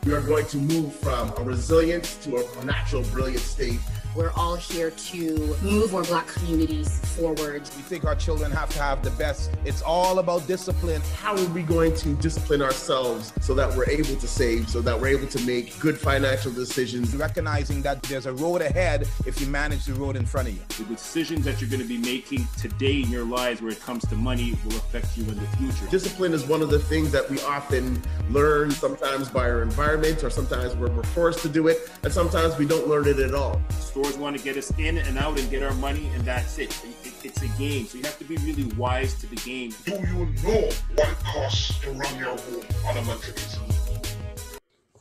We are going to move from a resilience to a natural brilliant state. We're all here to move our Black communities forward. We think our children have to have the best. It's all about discipline. How are we going to discipline ourselves so that we're able to save, so that we're able to make good financial decisions? Recognizing that there's a road ahead if you manage the road in front of you. The decisions that you're going to be making today in your lives where it comes to money will affect you in the future. Discipline is one of the things that we often learn, sometimes by our environment, or sometimes we're forced to do it, and sometimes we don't learn it at all. Stores want to get us in and out and get our money, and that's it. It's a game, so you have to be really wise to the game. Do you know what it costs to run your home on a monthly basis?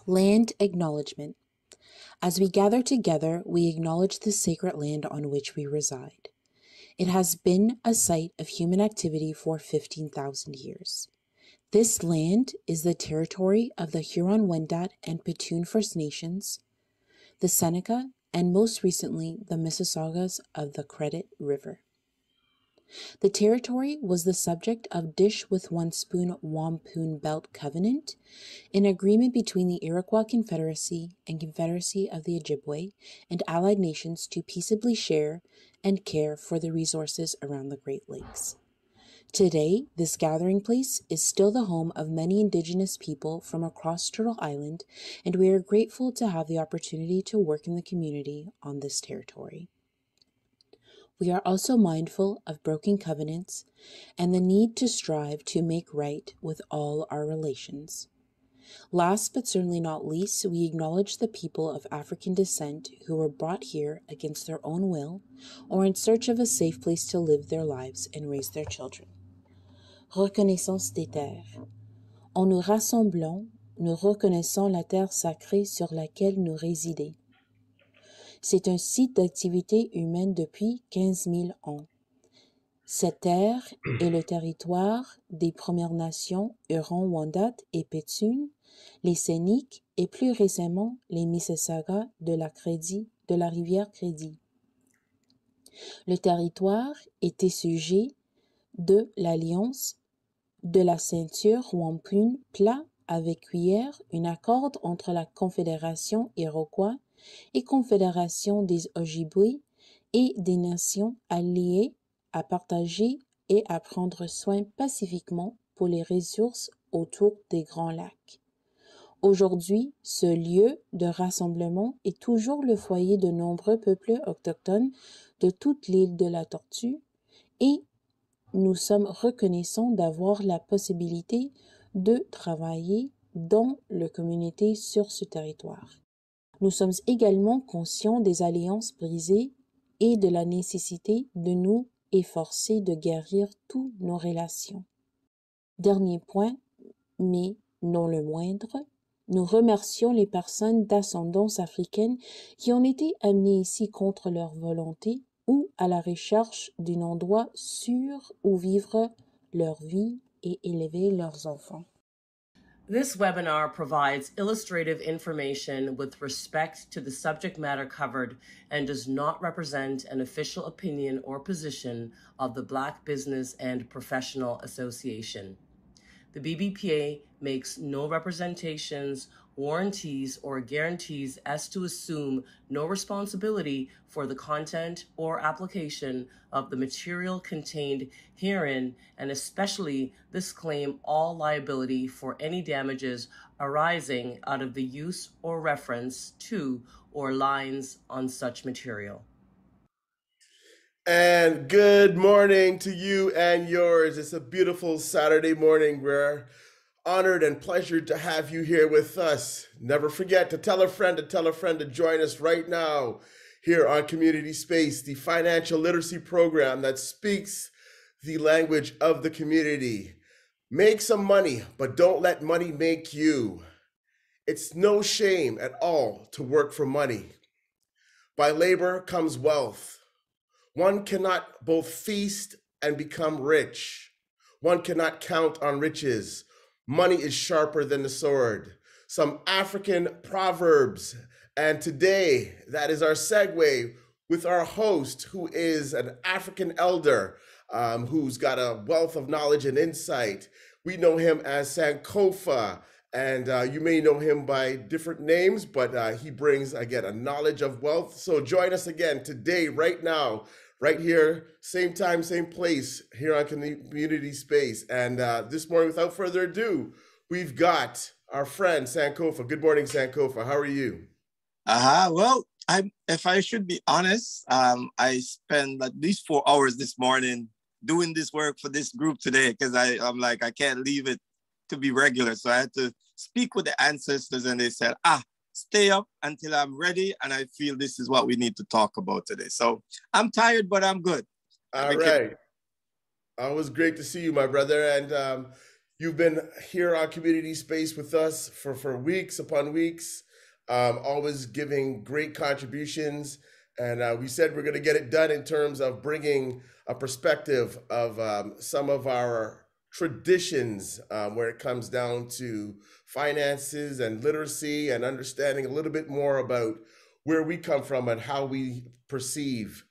Land acknowledgement. As we gather together, we acknowledge the sacred land on which we reside. It has been a site of human activity for 15,000 years. This land is the territory of the Huron-Wendat and Petun First Nations, the Seneca, and most recently, the Mississaugas of the Credit River. The territory was the subject of Dish with One Spoon Wampum Belt Covenant, an agreement between the Iroquois Confederacy and Confederacy of the Ojibwe and allied nations to peaceably share and care for the resources around the Great Lakes. Today, this gathering place is still the home of many Indigenous people from across Turtle Island, and we are grateful to have the opportunity to work in the community on this territory. We are also mindful of broken covenants and the need to strive to make right with all our relations. Last but certainly not least, we acknowledge the people of African descent who were brought here against their own will or in search of a safe place to live their lives and raise their children. Reconnaissance des terres. En nous rassemblant, nous reconnaissons la terre sacrée sur laquelle nous résidons. C'est un site d'activité humaine depuis 15 000 ans. Cette terre est le territoire des Premières Nations Huron-Wendat et Petun, les Séniques et plus récemment les Mississaugas de la rivière Crédit. Le territoire était sujet de l'alliance de la ceinture Wampum plat avec cuillère, un accord entre la Confédération Iroquois et Confédération des Ojibwe et des nations alliées à partager et à prendre soin pacifiquement pour les ressources autour des Grands Lacs. Aujourd'hui, ce lieu de rassemblement est toujours le foyer de nombreux peuples autochtones de toute l'île de la Tortue et nous sommes reconnaissants d'avoir la possibilité de travailler dans la communauté sur ce territoire. Nous sommes également conscients des alliances brisées et de la nécessité de nous efforcer de guérir toutes nos relations. Dernier point, mais non le moindre, nous remercions les personnes d'ascendance africaine qui ont été amenées ici contre leur volonté ou à la recherche d'un endroit sûr où vivre leur vie et élever leurs enfants. This webinar provides illustrative information with respect to the subject matter covered and does not represent an official opinion or position of the Black Business and Professional Association. The BBPA makes no representations, warranties, or guarantees as to assume no responsibility for the content or application of the material contained herein, and especially disclaim all liability for any damages arising out of the use or reference to or lines on such material. And good morning to you and yours. It's a beautiful Saturday morning. We're honored and pleasured to have you here with us. Never forget to tell a friend to join us right now here on Community Space, the financial literacy program that speaks the language of the community. Make some money, but don't let money make you. It's no shame at all to work for money. By labor comes wealth. One cannot both feast and become rich. One cannot count on riches. Money is sharper than the sword. Some African proverbs. And today, that is our segue with our host, who is an African elder, who's got a wealth of knowledge and insight. We know him as Sankofa. And you may know him by different names, but he brings, again, a knowledge of wealth. So join us again today, right now, right here, same time, same place, here on Community Space. And this morning, without further ado, we've got our friend Sankofa. Good morning, Sankofa. How are you? Well, if I should be honest, I spent at least 4 hours this morning doing this work for this group today because I'm like, I can't leave it to be regular. So I had to speak with the ancestors and they said, stay up until I'm ready. And I feel this is what we need to talk about today. So I'm tired, but I'm good. All right. Always great to see you, my brother. And you've been here on Community Space with us for weeks upon weeks, always giving great contributions. And we said we're going to get it done in terms of bringing a perspective of some of our traditions where it comes down to finances and literacy and understanding a little bit more about where we come from and how we perceive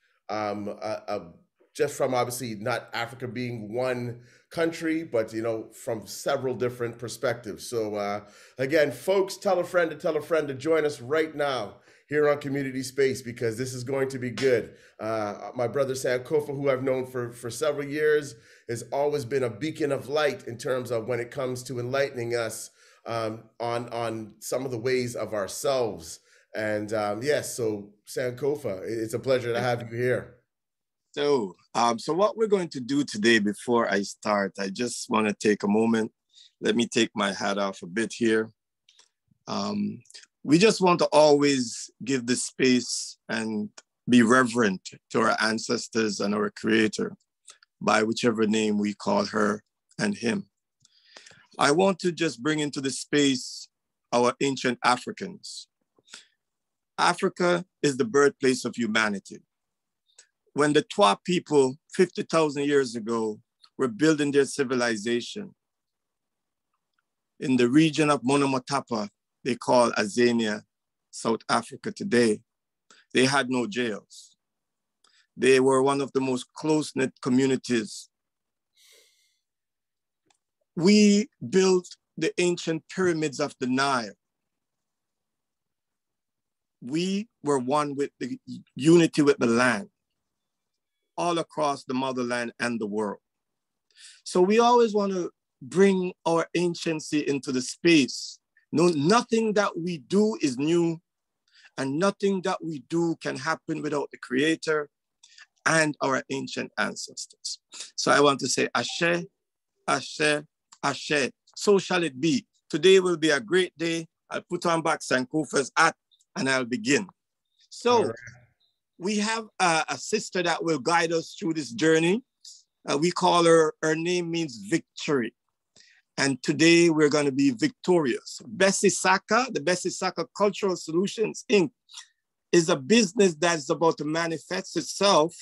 just from obviously not Africa being one country, but from several different perspectives. So again, folks, tell a friend to join us right now here on Community Space, because this is going to be good. My brother Sankofa, who I've known for several years, has always been a beacon of light in terms of when it comes to enlightening us on some of the ways of ourselves. And yes, so Sankofa, it's a pleasure to have you here. So what we're going to do today, before I start, I just want to take a moment. Let me take my hat off a bit here. We just want to always give the space and be reverent to our ancestors and our creator by whichever name we call her and him. I want to just bring into the space our ancient Africans. Africa is the birthplace of humanity. When the Twa people 50,000 years ago were building their civilization in the region of Monomotapa, they call Azania, South Africa today, they had no jails. They were one of the most close-knit communities. We built the ancient pyramids of the Nile. We were one with the unity with the land, all across the motherland and the world. So we always want to bring our anciency into the space. No, nothing that we do is new, and nothing that we do can happen without the creator and our ancient ancestors. So I want to say Ashe, Ashe, Ashe. So shall it be. Today will be a great day. I'll put on back Sankofa's hat and I'll begin. So we have a sister that will guide us through this journey. We call her name means victory. And today we're going to be victorious. Bessie Saka, the Bessie Saka Cultural Solutions, Inc. is a business that's about to manifest itself.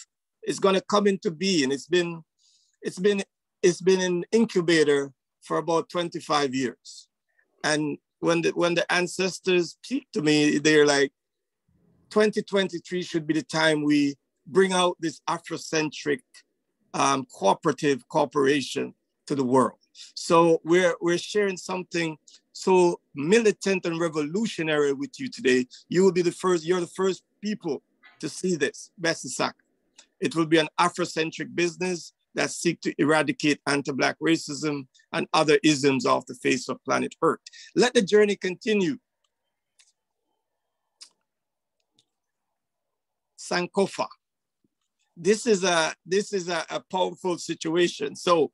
It's going to come into being. It's been an incubator for about 25 years. And when the ancestors speak to me, they're like, 2023 should be the time we bring out this Afrocentric cooperative corporation to the world. So we're sharing something so militant and revolutionary with you today. You're the first people to see this, Bessie Saka. It will be an Afrocentric business that seek to eradicate anti-Black racism and other isms off the face of planet Earth. Let the journey continue. Sankofa. This is a powerful situation. So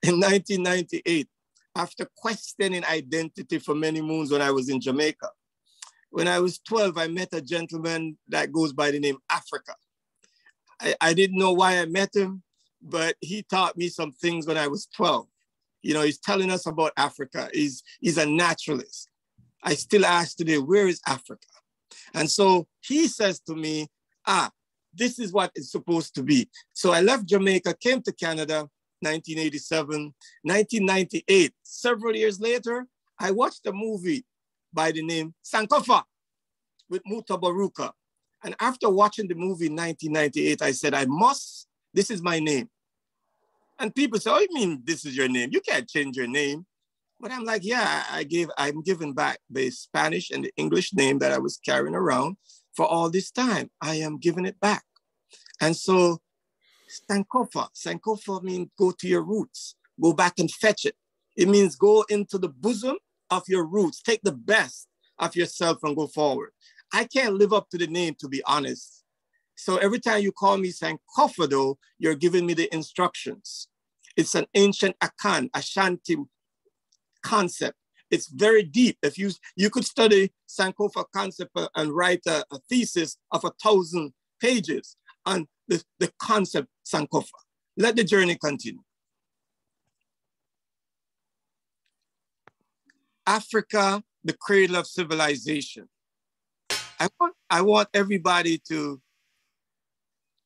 in 1998, after questioning identity for many moons when I was in Jamaica, when I was 12, I met a gentleman that goes by the name Africa. I didn't know why I met him, but he taught me some things when I was 12. He's telling us about Africa. He's a naturalist. I still ask today, where is Africa? And so he says to me, this is what it's supposed to be. So I left Jamaica, came to Canada, 1987, 1998. Several years later, I watched a movie by the name Sankofa with Muta Baruka. And after watching the movie in 1998, I said, this is my name. And people say, oh, you mean this is your name? You can't change your name. But I'm like, yeah, I'm giving back the Spanish and the English name that I was carrying around for all this time. I am giving it back. And so Sankofa means go to your roots, go back and fetch it. It means go into the bosom of your roots, take the best of yourself and go forward. I can't live up to the name, to be honest. So every time you call me Sankofa, though, you're giving me the instructions. It's an ancient Ashanti concept. It's very deep. If you could study Sankofa concept and write a thesis of 1,000 pages on the concept Sankofa. Let the journey continue. Africa, the cradle of civilization. I want everybody to,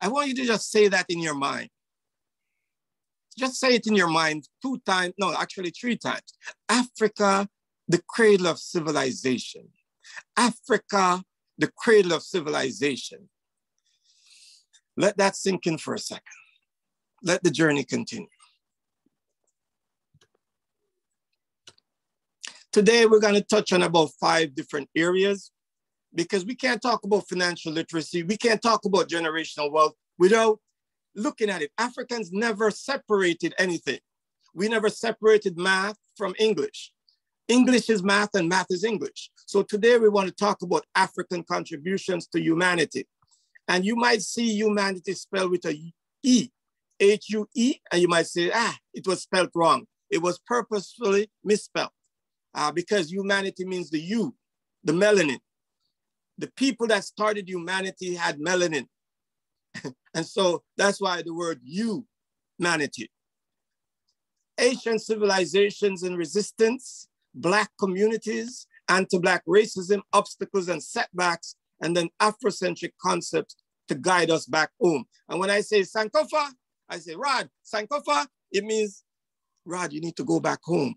I want you to just say that in your mind. Just say it in your mind 2 times, no, actually 3 times. Africa, the cradle of civilization. Africa, the cradle of civilization. Let that sink in for a second. Let the journey continue. Today, we're going to touch on about 5 different areas because we can't talk about financial literacy. We can't talk about generational wealth without looking at it. Africans never separated anything. We never separated math from English. English is math and math is English. So today we want to talk about African contributions to humanity. And you might see humanity spelled with a E, H-U-E, and you might say, it was spelled wrong. It was purposefully misspelled because humanity means the U, the melanin. The people that started humanity had melanin. And so that's why the word humanity. Asian civilizations and resistance, Black communities, anti-Black racism, obstacles and setbacks, and then Afrocentric concepts to guide us back home. And when I say Sankofa, I say, Rod, Sankofa, it means, Rod, you need to go back home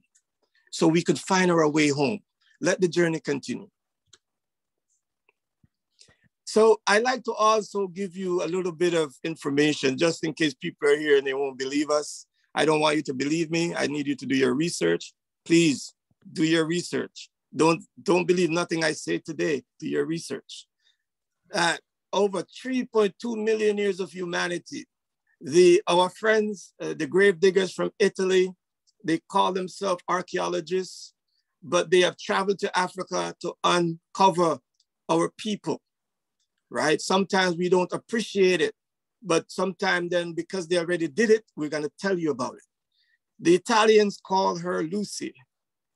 so we could find our way home. Let the journey continue. So I like to also give you a little bit of information just in case people are here and they won't believe us. I don't want you to believe me. I need you to do your research. Please do your research. Don't believe nothing I say today. Do your research. Over 3.2 million years of humanity. Our friends, the grave diggers from Italy, they call themselves archaeologists, but they have traveled to Africa to uncover our people, right? Sometimes we don't appreciate it, but sometimes then because they already did it, we're gonna tell you about it. The Italians call her Lucy.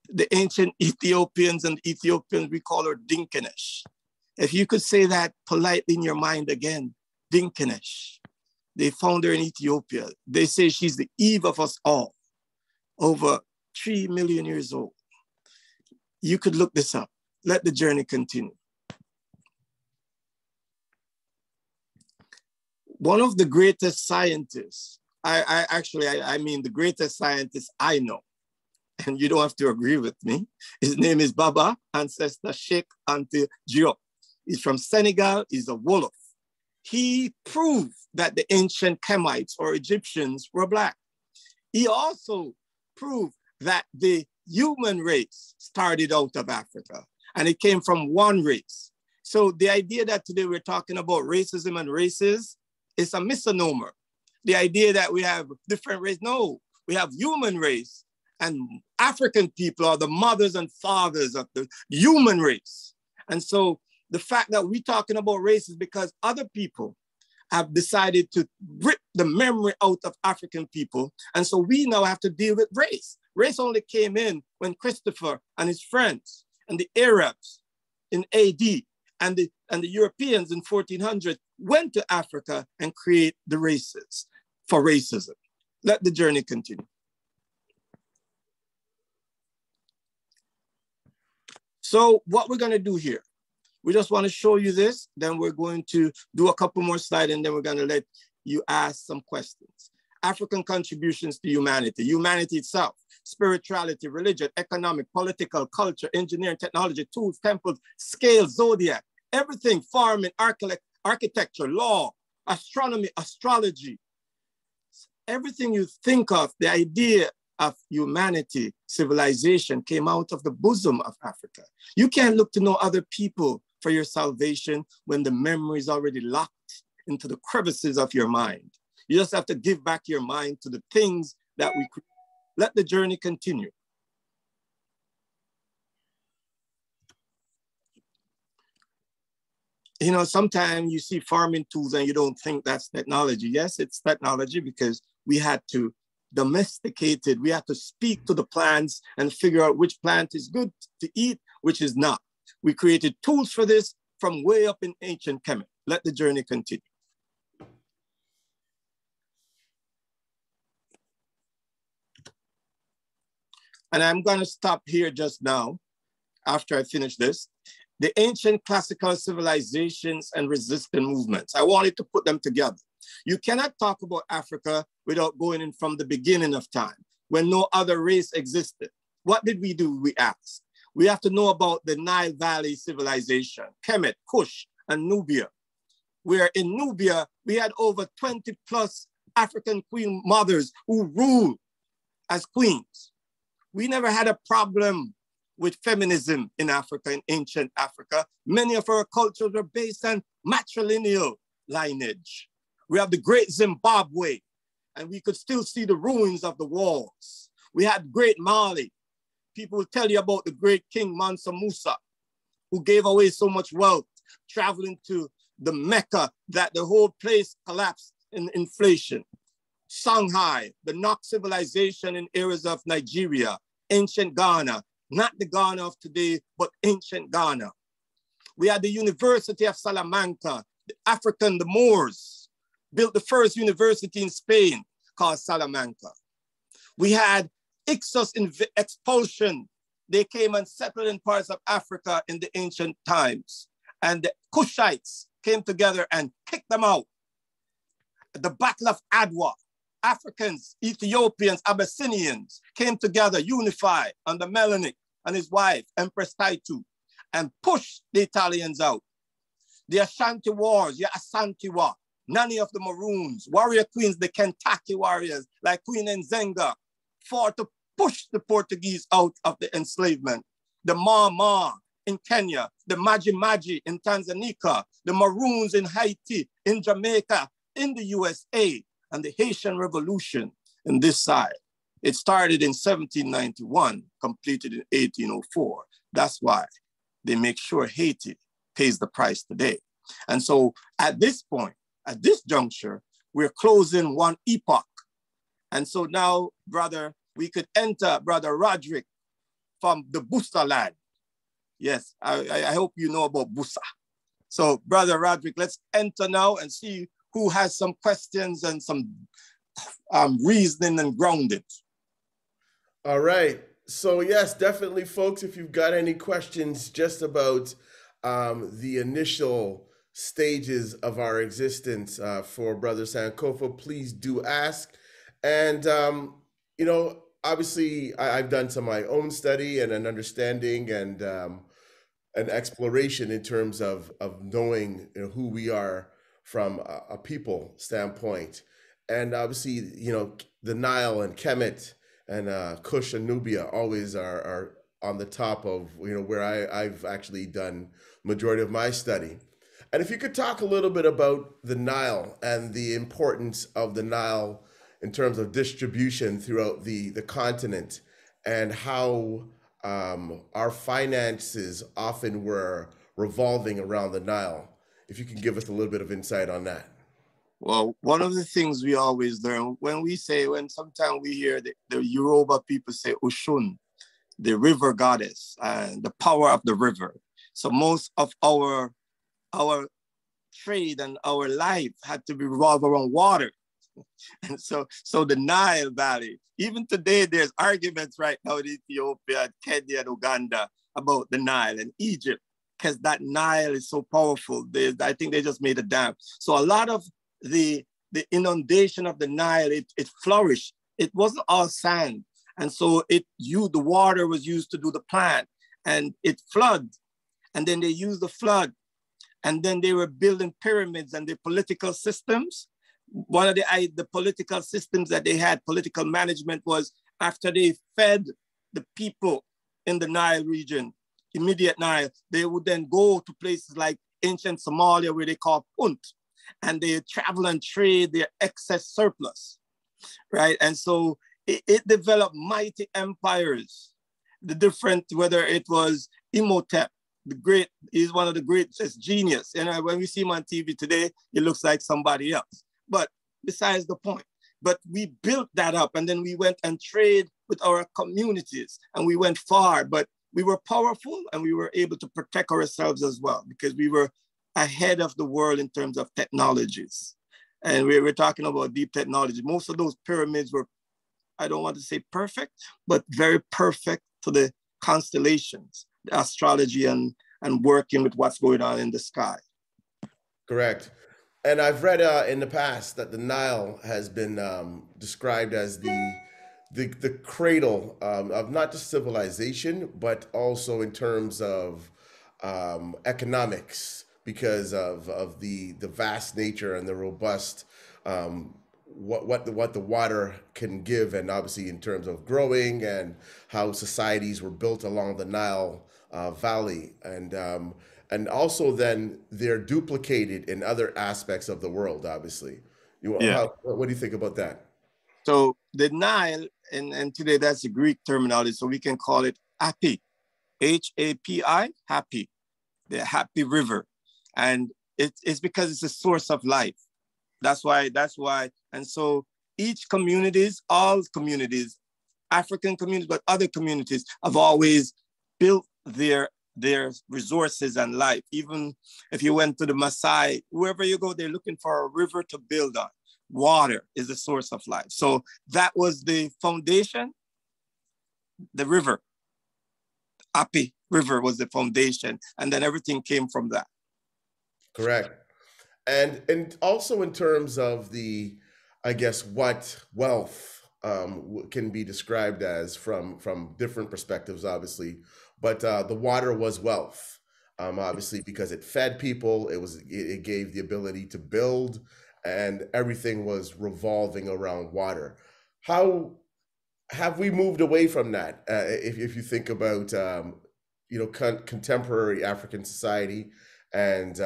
The ancient Ethiopians and Ethiopians, we call her Dinkinesh. If you could say that politely in your mind again, Dinkinesh. They found her in Ethiopia. They say she's the Eve of us all, over 3 million years old. You could look this up. Let the journey continue. One of the greatest scientists, I mean the greatest scientist I know, and you don't have to agree with me. His name is Baba, ancestor Sheikh Anta Diop. He's from Senegal, he's a Wolof. He proved that the ancient Kemites or Egyptians were Black. He also proved that the human race started out of Africa and it came from one race. So the idea that today we're talking about racism and races is a misnomer. The idea that we have different race, no, we have human race and African people are the mothers and fathers of the human race. And so the fact that we're talking about race is because other people have decided to rip the memory out of African people. And so we now have to deal with race. Race only came in when Christopher and his friends and the Arabs in AD and the Europeans in 1400 went to Africa and create the races for racism. Let the journey continue. So what we're gonna do here, we just want to show you this, then we're going to do a couple more slides and then we're going to let you ask some questions. African contributions to humanity, humanity itself, spirituality, religion, economic, political, culture, engineering, technology, tools, temples, scale, zodiac, everything, farming, architecture, law, astronomy, astrology, everything you think of, the idea of humanity, civilization, came out of the bosom of Africa. You can't look to no other people for your salvation when the memory is already locked into the crevices of your mind. You just have to give back your mind to the things that we create. Let the journey continue. You know, sometimes you see farming tools and you don't think that's technology. Yes, it's technology because we had to domesticate it. We had to speak to the plants and figure out which plant is good to eat, which is not. We created tools for this from way up in ancient Kemet. Let the journey continue. And I'm going to stop here just now after I finish this. The ancient classical civilizations and resistance movements. I wanted to put them together. You cannot talk about Africa without going in from the beginning of time, when no other race existed. What did we do, we asked? We have to know about the Nile Valley civilization, Kemet, Kush, and Nubia, where in Nubia, we had over 20 plus African queen mothers who ruled as queens. We never had a problem with feminism in Africa, in ancient Africa. Many of our cultures were based on matrilineal lineage. We have the great Zimbabwe, and we could still see the ruins of the walls. We had great Mali. People will tell you about the great King Mansa Musa, who gave away so much wealth, traveling to the Mecca that the whole place collapsed in inflation. Shanghai, the Nok civilization in areas of Nigeria, ancient Ghana, not the Ghana of today, but ancient Ghana. We had the University of Salamanca, the Moors, built the first university in Spain called Salamanca. We had Ixos expulsion. They came and settled in parts of Africa in the ancient times. And the Kushites came together and kicked them out. The Battle of Adwa, Africans, Ethiopians, Abyssinians came together, unified under Menelik and his wife, Empress Taitu, and pushed the Italians out. The Ashanti Wars, the Asantewaa, Nani of the Maroons, warrior queens, the Kentucky warriors, like Queen Nzenga, fought to push the Portuguese out of the enslavement. The Ma in Kenya, the Maji in Tanzania, the Maroons in Haiti, in Jamaica, in the USA, and the Haitian Revolution in this side. It started in 1791, completed in 1804. That's why they make sure Haiti pays the price today. And so at this point, at this juncture, we're closing one epoch. And so now, brother, we could enter Brother Roderick from the Busa land. Yes, I hope you know about Busa. So Brother Roderick, let's enter now and see who has some questions and some reasoning and grounding. All right. So yes, definitely, folks, if you've got any questions just about the initial stages of our existence for Brother Sankofa, please do ask. And, you know, obviously I've done some of my own study and an understanding and an exploration in terms of knowing, you know, who we are from a people standpoint. And obviously, you know, the Nile and Kemet and Kush and Nubia always are on the top of, you know, where I've actually done majority of my study. And if you could talk a little bit about the Nile and the importance of the Nile in terms of distribution throughout the continent, and how our finances often were revolving around the Nile. If you can give us a little bit of insight on that. Well, one of the things we always learn when sometimes we hear the Yoruba people say Oshun, the river goddess, and the power of the river. So most of our trade and our life had to be revolved around water. And so the Nile Valley, even today, there's arguments right now in Ethiopia, Kenya, and Uganda about the Nile and Egypt, because that Nile is so powerful. I think they just made a dam. So a lot of the inundation of the Nile, it flourished. It wasn't all sand. And so the water was used to do the plant, and it flooded. And then they used the flood. And then they were building pyramids and the political systems. One of the political systems that they had, political management, was After they fed the people in the Nile region, immediate Nile, they would then go to places like ancient Somalia where they call Punt, and they travel and trade their excess surplus, right? And so it developed mighty empires, the different, whether it was Imhotep, the great, he's one of the greatest genius. And when we see him on TV today, it looks like somebody else. But besides the point, but we built that up, and then we went and trade with our communities, and we went far, but we were powerful, and we were able to protect ourselves as well, because we were ahead of the world in terms of technologies. And we were talking about deep technology. Most of those pyramids were, I don't want to say perfect, but very perfect to the constellations, the astrology, and working with what's going on in the sky. Correct. And I've read in the past that the Nile has been described as the cradle of not just civilization, but also in terms of economics, because of the vast nature and the robust what the water can give, and obviously in terms of growing and how societies were built along the Nile Valley, and also then they're duplicated in other aspects of the world. Obviously, what do you think about that? So the Nile, and today that's a Greek terminology, so we can call it Hapi, Hapi, happy, the happy river, and it's because it's a source of life. That's why, and so each communities, all communities, African communities, but other communities have always built their resources and life. Even if you went to the Maasai, wherever you go, they're looking for a river to build on. Water is the source of life. So that was the foundation. The river, Api River was the foundation, and then everything came from that. Correct. And also in terms of the, I guess, what wealth can be described as from different perspectives, obviously, but the water was wealth, obviously, because it fed people. It gave the ability to build, and everything was revolving around water. How have we moved away from that? If you think about contemporary African society and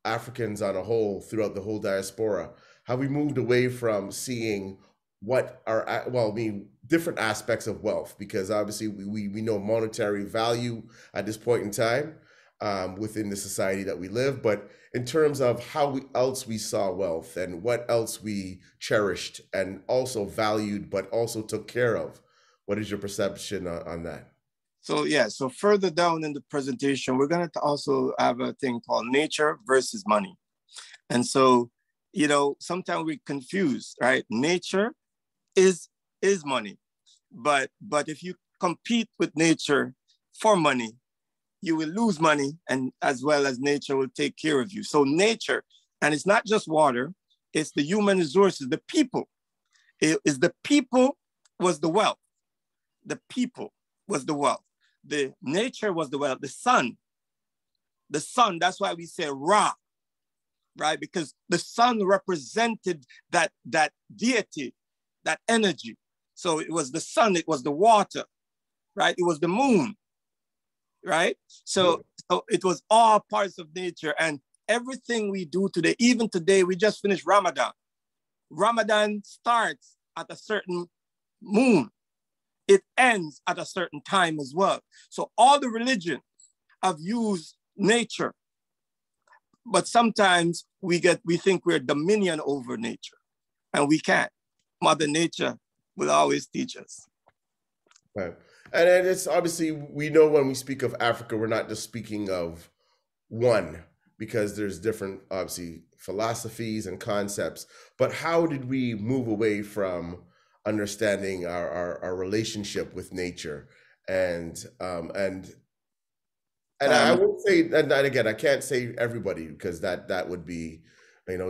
Africans on a whole throughout the whole diaspora, have we moved away from seeing what are, well, I mean, different aspects of wealth? Because obviously we know monetary value at this point in time within the society that we live, but in terms of how else we saw wealth and what else we cherished and also valued, but also took care of, what is your perception on that? So yeah, so further down in the presentation, we're going to also have a thing called nature versus money. And so, sometimes we confuse, right? Nature is money, but if you compete with nature for money, you will lose money, and as well as nature will take care of you. So nature, and it's not just water, it's the human resources, the people. It is the people was the wealth. The people was the wealth. The nature was the wealth. The sun, that's why we say Ra, right? Because the sun represented that deity, that energy. So it was the sun, it was the water, right? It was the moon, right? So it was all parts of nature, and everything we do today, even today, we just finished Ramadan. Ramadan starts at a certain moon. It ends at a certain time as well. So all the religions have used nature, but sometimes we think we're dominion over nature, and we can't. Mother Nature will always teach us. Right. And it's obviously, we know when we speak of Africa, we're not just speaking of one, because there's different, obviously, philosophies and concepts. But how did we move away from understanding our relationship with nature? And I won't say, and again, I can't say everybody, because that would be,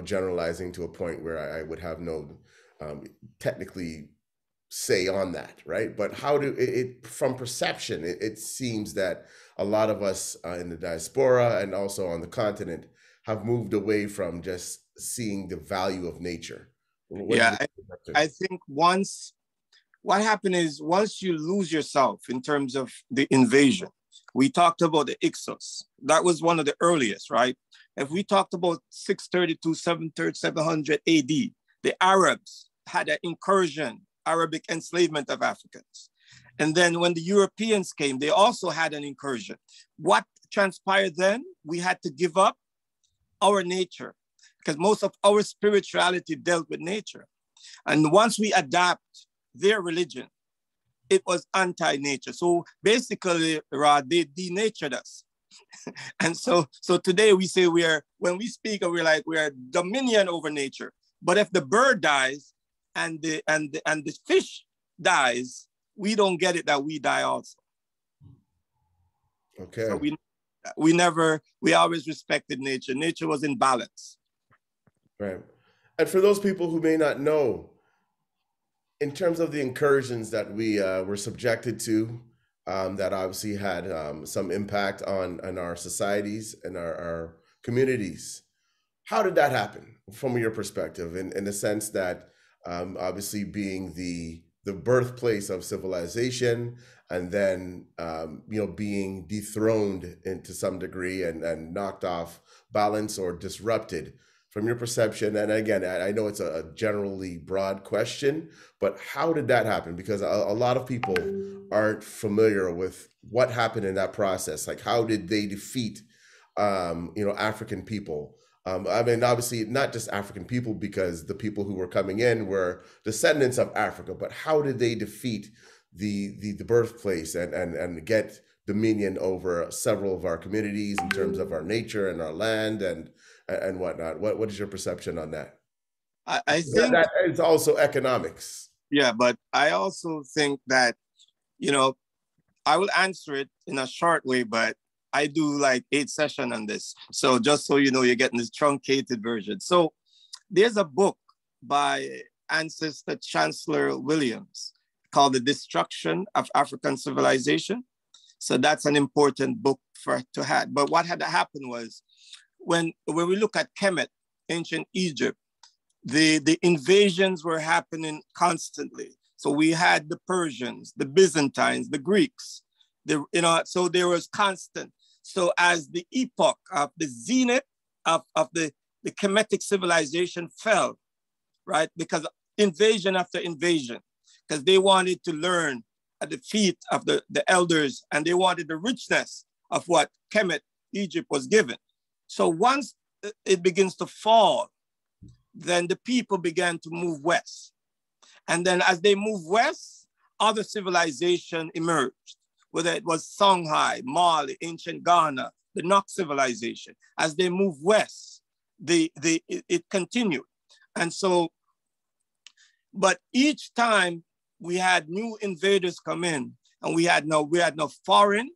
generalizing to a point where I would have no technically say on that, right? But how do it from perception, it seems that a lot of us in the diaspora and also on the continent have moved away from just seeing the value of nature. I think once what happened is once you lose yourself in terms of the invasion, we talked about the Ixos. That was one of the earliest, right? If we talked about 632, 700 AD, the Arabs had an incursion, Arabic enslavement of Africans. And then when the Europeans came, they also had an incursion. What transpired then? We had to give up our nature because most of our spirituality dealt with nature. And once we adapt their religion, it was anti-nature. So basically, they denatured us. And so today we say when we speak, we're like, we are dominion over nature. But if the bird dies and the fish dies, we don't get it that we die also. Okay. So we always respected nature. Nature was in balance. Right. And for those people who may not know, in terms of the incursions that we were subjected to, that obviously had some impact on our societies and our communities, how did that happen from your perspective? In the sense that obviously being the birthplace of civilization, and then being dethroned into some degree and knocked off balance or disrupted. From your perception, and again, I know it's a generally broad question, but how did that happen? Because a lot of people aren't familiar with what happened in that process. Like, how did they defeat, African people? I mean, obviously, not just African people, because the people who were coming in were descendants of Africa, but how did they defeat the birthplace and get dominion over several of our communities in terms of our nature and our land and whatnot? What is your perception on that? I think that is also economics. Yeah, but I also think that, I will answer it in a short way, but I do like 8 sessions on this. So just so you know, you're getting this truncated version. So there's a book by ancestor Chancellor Williams called The Destruction of African Civilization. So that's an important book to have. But what had happened was, when we look at Kemet, ancient Egypt, the invasions were happening constantly. So we had the Persians, the Byzantines, the Greeks, so there was constant. So as the epoch of the zenith of the Kemetic civilization fell, right? Because invasion after invasion, because they wanted to learn at the feet of the elders, and they wanted the richness of what Kemet, Egypt was given. So once it begins to fall, then the people began to move west. And then as they moved west, other civilization emerged, whether it was Songhai, Mali, ancient Ghana, the Nok civilization. As they moved west, it continued. And so, but each time we had new invaders come in, and we had no foreign,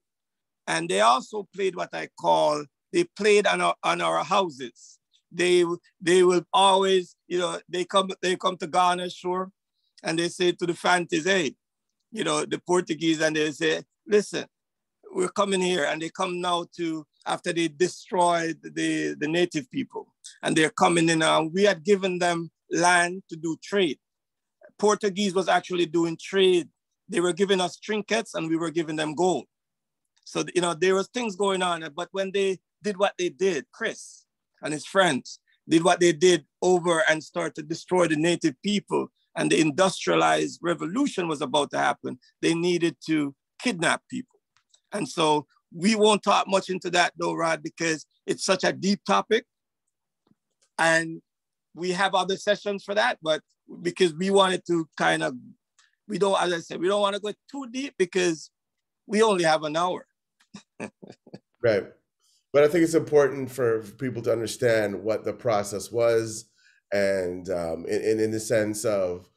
and they also played what I call, they played on our houses. They will always, they come to Ghana, sure, and they say to the Fantis, hey, the Portuguese, and they say, listen, we're coming here, and they come now after they destroyed the native people, and they're coming in. We had given them land to do trade. Portuguese was actually doing trade. They were giving us trinkets, and we were giving them gold. So, there was things going on, but when they did what they did, Chris and his friends did what they did over and started to destroy the native people, and the industrialized revolution was about to happen, they needed to kidnap people. And so we won't talk much into that though, Rod, because it's such a deep topic. And we have other sessions for that, but because we wanted to as I said, we don't want to go too deep because we only have an hour. Right. But I think it's important for people to understand what the process was, and in the sense of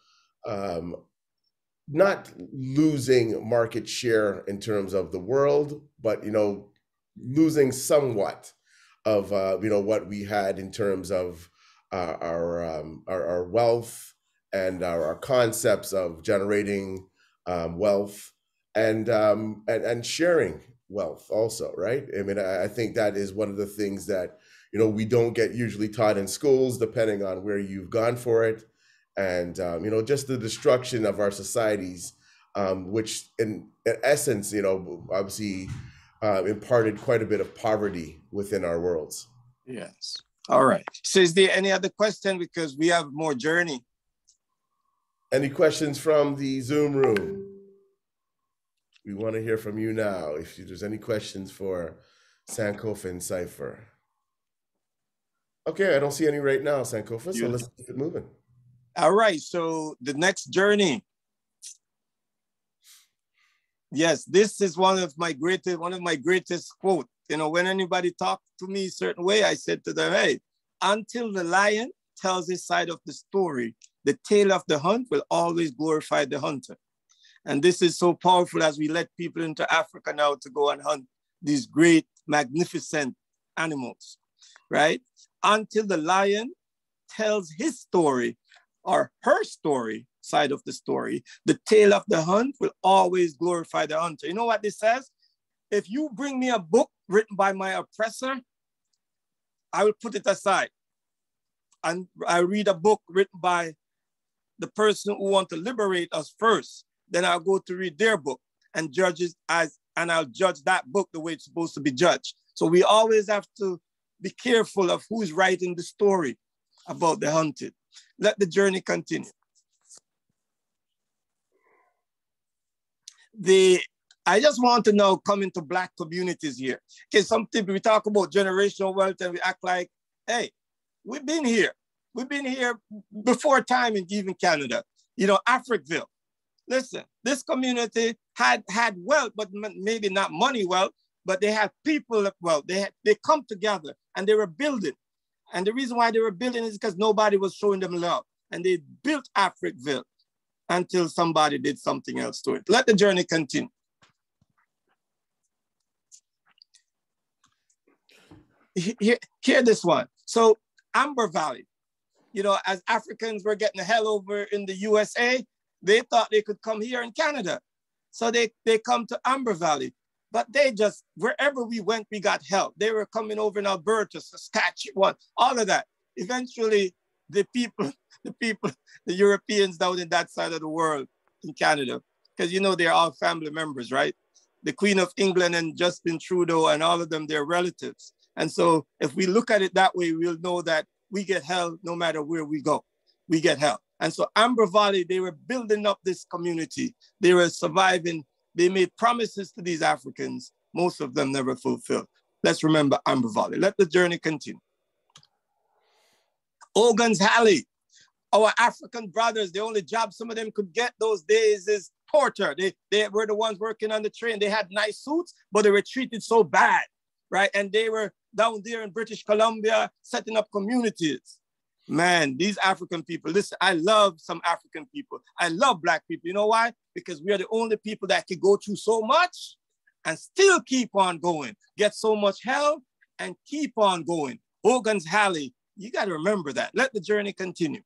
not losing market share in terms of the world, but losing somewhat of what we had in terms of our wealth and our concepts of generating wealth and sharing wealth also, right? I mean, I think that is one of the things that we don't get usually taught in schools, depending on where you've gone for it. and just the destruction of our societies, which in essence, obviously imparted quite a bit of poverty within our worlds. Yes. All right. So is there any other question? Because we have more journey. Any questions from the Zoom room? We want to hear from you now. If there's any questions for Sankofa and Cypher. Okay, I don't see any right now, Sankofa, so let's keep it moving. All right, so the next journey. Yes, this is one of my greatest quotes. When anybody talked to me a certain way, I said to them, hey, until the lion tells his side of the story, the tale of the hunt will always glorify the hunter. And this is so powerful as we let people into Africa now to go and hunt these great, magnificent animals, right? Until the lion tells his story or her story, side of the story, the tale of the hunt will always glorify the hunter. You know what this says? If you bring me a book written by my oppressor, I will put it aside. And I read a book written by the person who wants to liberate us first. Then I'll go to read their book and I'll judge that book the way it's supposed to be judged. So we always have to be careful of who's writing the story about the hunted. Let the journey continue. I just want to now come into Black communities here. Okay, something we talk about generational wealth and we act like, hey, we've been here. We've been here before time in even Canada. Africville. Listen, this community had wealth, but maybe not money wealth, but they had people of wealth. They come together and they were building. And the reason why they were building is because nobody was showing them love. And they built Africville until somebody did something else to it. Let the journey continue. Hear this one. So Amber Valley, as Africans were getting the hell over in the USA, they thought they could come here in Canada. So they come to Amber Valley, but wherever we went, we got help. They were coming over in Alberta, Saskatchewan, all of that. Eventually, the Europeans down in that side of the world in Canada, because they're all family members, right? The Queen of England and Justin Trudeau and all of them, they're relatives. And so if we look at it that way, we'll know that we get help no matter where we go. We get help. And so Amber Valley, they were building up this community. They were surviving. They made promises to these Africans. Most of them never fulfilled. Let's remember Amber Valley. Let the journey continue. Ogan's Alley. Our African brothers, the only job some of them could get those days is porter. They were the ones working on the train. They had nice suits, but they were treated so bad, right? And they were down there in British Columbia setting up communities. Man, these African people, listen, I love some African people. I love Black people. You know why? Because we are the only people that can go through so much and still keep on going, get so much help and keep on going. Hogan's Alley, you got to remember that. Let the journey continue.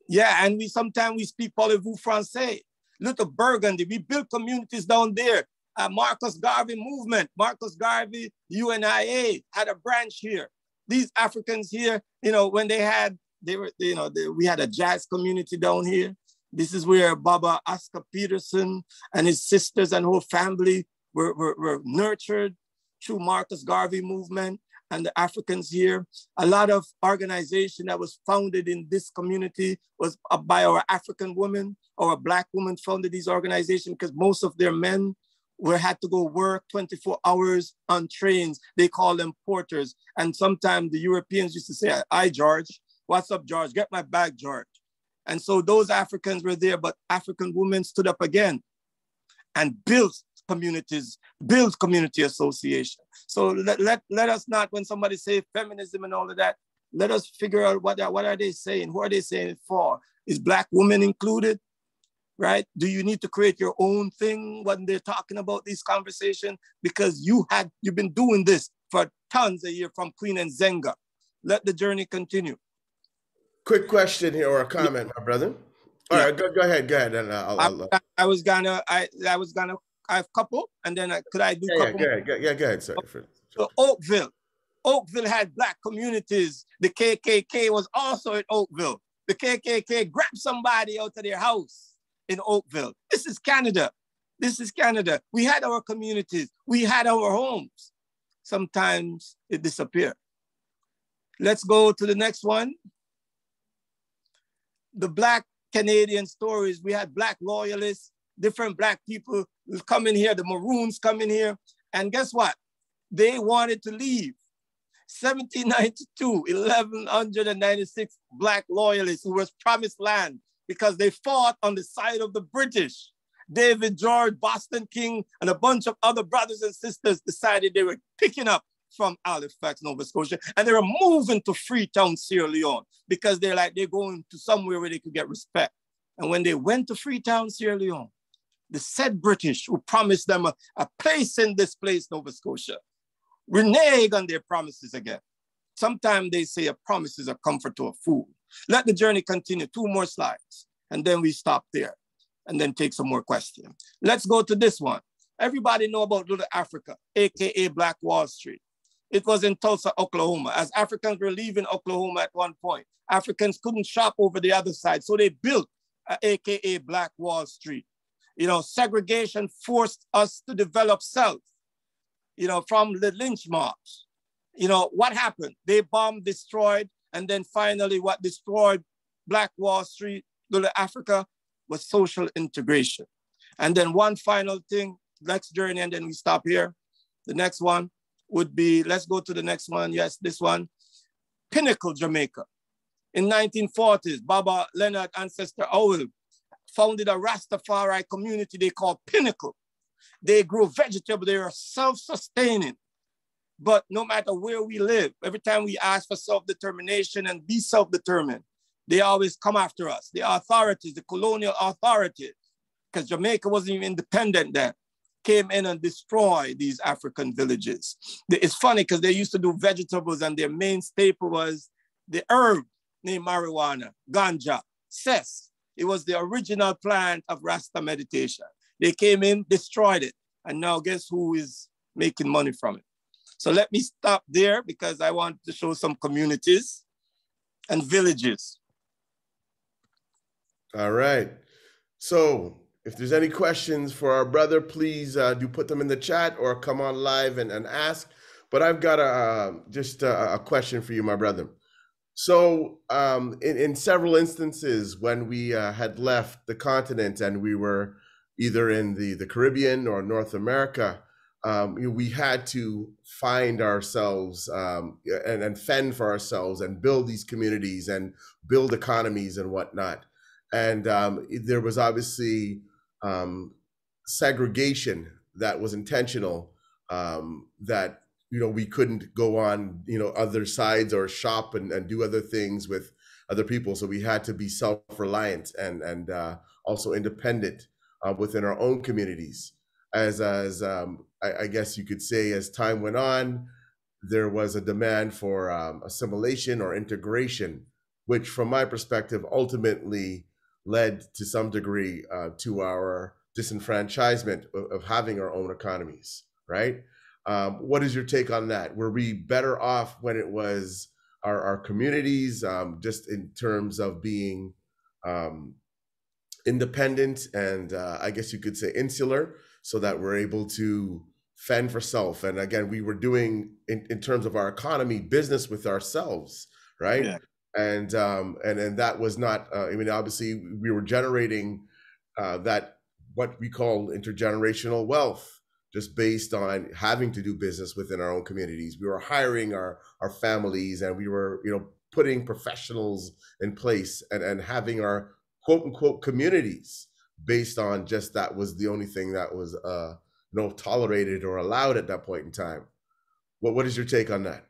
Yeah, and sometimes we speak parlez-vous français. Little Burgundy, we built communities down there. Marcus Garvey movement, Marcus Garvey, UNIA had a branch here. These Africans here, when we had a jazz community down here. This is where Baba Oscar Peterson and his sisters and whole family were nurtured through Marcus Garvey movement and the Africans here. A lot of organization that was founded in this community was by our African women. Our Black women founded these organizations because most of their men had to go work 24 hours on trains. They call them porters. And sometimes the Europeans used to say, hi, George. What's up, George? Get my bag, George. And so those Africans were there, but African women stood up again and built communities, built community association. So let us not, when somebody say feminism and all of that, let us figure out what are they saying? Who are they saying it for? Is Black women included? Right? Do you need to create your own thing when they're talking about these conversations? Because you've been doing this for tons a year from Queen and Zenga. Let the journey continue. Quick question here or a comment, my brother. All right, go ahead. And I was gonna I have a couple, and then could I do a couple? Go ahead, sir. So Oakville had Black communities. The KKK was also in Oakville. the KKK grabbed somebody out of their house in Oakville. This is Canada. This is Canada. We had our communities. We had our homes. Sometimes it disappeared. Let's go to the next one. The Black Canadian stories. We had Black loyalists, different Black people come in here, the Maroons come in here. And guess what? They wanted to leave. 1792, 1,196 Black loyalists who was promised land because they fought on the side of the British. David George, Boston King, and a bunch of other brothers and sisters decided they were picking up from Halifax, Nova Scotia, and they were moving to Freetown, Sierra Leone, because they're going to somewhere where they could get respect. And when they went to Freetown, Sierra Leone, the said British who promised them a place in this place, Nova Scotia, renege on their promises again. Sometimes they say a promise is a comfort to a fool. Let the journey continue. 2 more slides, and then we stop there and then take some more questions. Let's go to this one. Everybody know about Little Africa, AKA Black Wall Street. It was in Tulsa, Oklahoma. As Africans were leaving Oklahoma at one point, Africans couldn't shop over the other side, so they built AKA Black Wall Street. You know, segregation forced us to develop self, you know, from the lynch mobs. You know, what happened? They bombed, destroyed, and then finally what destroyed Black Wall Street, Little Africa, was social integration. And then one final thing, next journey, and then we stop here. The next one would be, let's go to the next one. Yes, this one. Pinnacle, Jamaica. In 1940s, Baba Leonard Ancestor Owl founded a Rastafari community they call Pinnacle. They grow vegetables, they are self-sustaining. But no matter where we live, every time we ask for self-determination and be self-determined, they always come after us. The authorities, the colonial authorities, because Jamaica wasn't even independent then, came in and destroyed these African villages. It's funny because they used to do vegetables and their main staple was the herb named marijuana, ganja, cess. It was the original plant of Rasta meditation. They came in, destroyed it, and now guess who is making money from it? So let me stop there because I want to show some communities and villages. All right. So if there's any questions for our brother, please do put them in the chat or come on live and ask. But I've got a question for you, my brother. So in several instances, when we had left the continent and we were either in the Caribbean or North America, we had to find ourselves and fend for ourselves and build these communities and build economies and whatnot. And there was obviously segregation that was intentional, that we couldn't go on other sides or shop and do other things with other people. So we had to be self-reliant and also independent within our own communities. As I guess you could say, as time went on, there was a demand for assimilation or integration, which from my perspective ultimately led to some degree to our disenfranchisement of having our own economies, right? What is your take on that? Were we better off when it was our communities, just in terms of being independent and I guess you could say insular, so that we're able to fend for self? And again, we were doing in terms of our economy, business with ourselves, right? Yeah. And that was not, obviously we were generating that, what we call intergenerational wealth, just based on having to do business within our own communities. We were hiring our families, and we were, putting professionals in place and having our quote unquote communities based on just that was the only thing that was tolerated or allowed at that point in time. What is your take on that?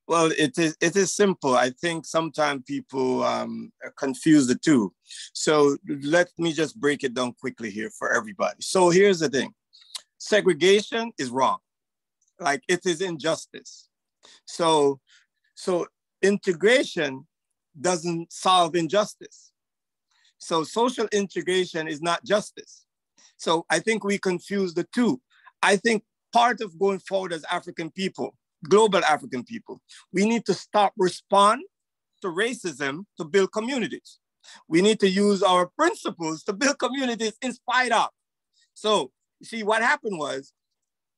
Well, it is simple. I think sometimes people confuse the two. So let me just break it down quickly here for everybody. So here's the thing. Segregation is wrong. Like, it is injustice. So integration doesn't solve injustice. So social integration is not justice. So I think we confuse the two. I think part of going forward as African people, global African people, we need to stop respond to racism to build communities. We need to use our principles to build communities in spite of. So, you see, what happened was,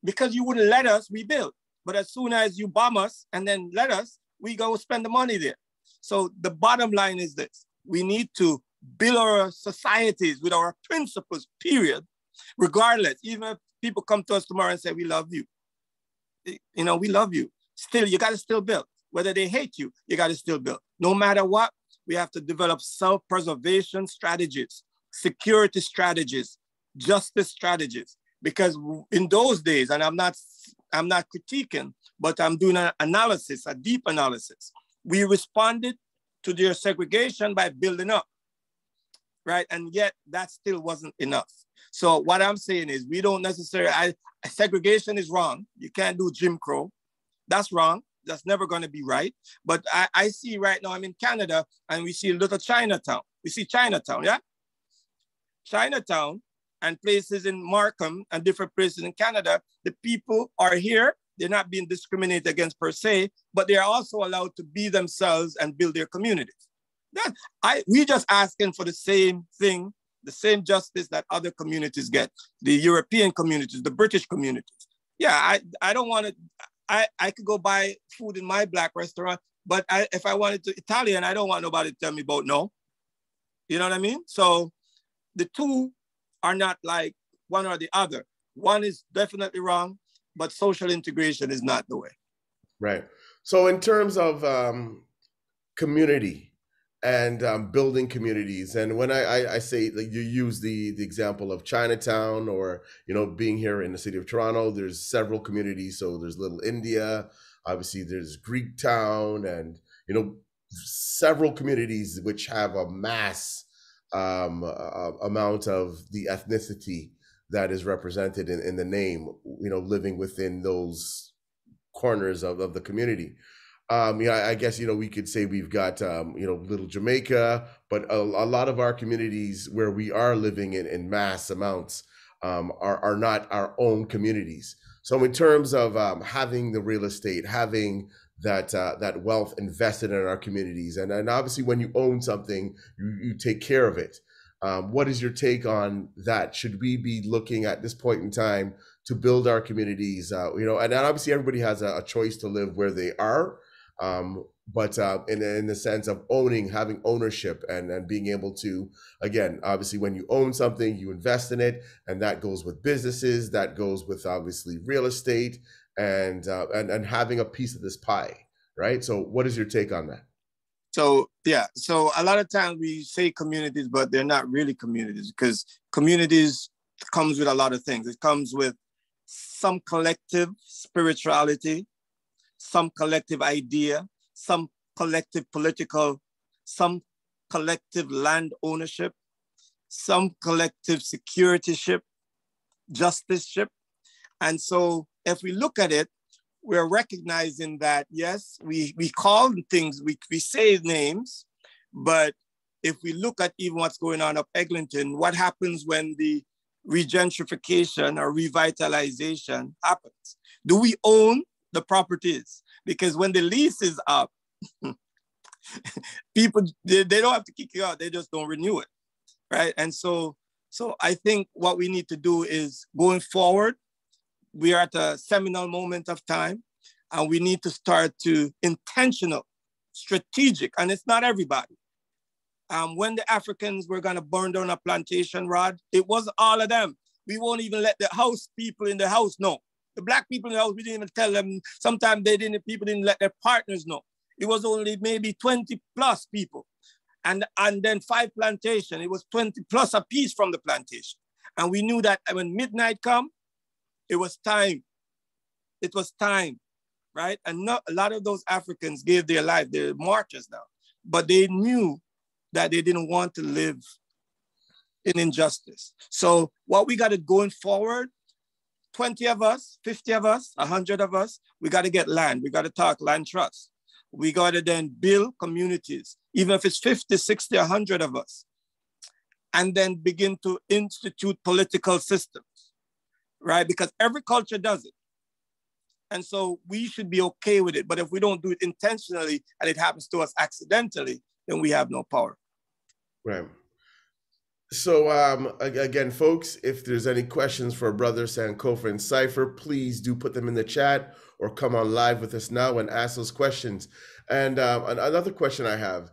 because you wouldn't let us, we built. But as soon as you bomb us and then let us, we go spend the money there. So the bottom line is this: we need to build our societies with our principles, period, regardless. Even if people come to us tomorrow and say, we love you. You know, we love you. Still, you got to still build. Whether they hate you, you got to still build. No matter what, we have to develop self-preservation strategies, security strategies, justice strategies. Because in those days, and I'm not critiquing, but I'm doing an analysis, a deep analysis. We responded to their segregation by building up, right? And yet that still wasn't enough. So what I'm saying is we don't necessarily, segregation is wrong. You can't do Jim Crow. That's wrong. That's never going to be right. But I see right now, I'm in Canada and we see a little Chinatown. We see Chinatown, yeah? Chinatown and places in Markham and different places in Canada, the people are here. They're not being discriminated against per se, but they're also allowed to be themselves and build their communities. We just asking for the same thing, the same justice that other communities get, the European communities, the British communities. Yeah, I don't want to, I could go buy food in my Black restaurant, but if I wanted to Italian, I don't want nobody to tell me about no. You know what I mean? So the two are not like one or the other. One is definitely wrong, but social integration is not the way. Right. So in terms of community and building communities, and when I say, like, you use the example of Chinatown, or, you know, being here in the city of Toronto, there's several communities. So there's Little India, obviously there's Greek Town, and, you know, several communities which have a mass amount of the ethnicity that is represented in the name, you know, living within those corners of the community. Yeah, I guess, you know, we could say we've got, you know, Little Jamaica, but a lot of our communities where we are living in mass amounts are not our own communities. So in terms of having the real estate, having that wealth invested in our communities, and obviously when you own something, you take care of it. What is your take on that? Should we be looking at this point in time to build our communities? You know, and obviously everybody has a choice to live where they are, but in the sense of having ownership and being able to, again, obviously when you own something, you invest in it, and that goes with businesses, that goes with obviously real estate, and having a piece of this pie, right? So what is your take on that? So, yeah, so a lot of times we say communities, but they're not really communities, because communities comes with a lot of things. It comes with some collective spirituality, some collective idea, some collective political, some collective land ownership, some collective securityship, justiceship. And so if we look at it, we're recognizing that, yes, we call things, we say names, but if we look at even what's going on up Eglinton, what happens when the regentrification or revitalization happens? Do we own the properties? Because when the lease is up, people, they don't have to kick you out, they just don't renew it, right? And so I think what we need to do is, going forward, we are at a seminal moment of time, and we need to start to intentional, strategic, and it's not everybody. When the Africans were gonna burn down a plantation, Rod, it was all of them. We won't even let the house people in the house know. The Black people in the house, we didn't even tell them. Sometimes people didn't let their partners know. It was only maybe 20 plus people. And then 5 plantation, it was 20 plus a piece from the plantation. And we knew that when midnight come, it was time. It was time, right? And a lot of those Africans gave their life, they're martyrs now, but they knew that they didn't want to live in injustice. So what we got to going forward, 20 of us, 50 of us, 100 of us, we got to get land. We got to talk land trust. We got to then build communities, even if it's 50, 60, 100 of us, and then begin to institute political systems. Right? Because every culture does it. And so we should be okay with it. But if we don't do it intentionally and it happens to us accidentally, then we have no power. Right. So again, folks, if there's any questions for Brother Sankofa and Cypher, please do put them in the chat or come on live with us now and ask those questions. And another question I have,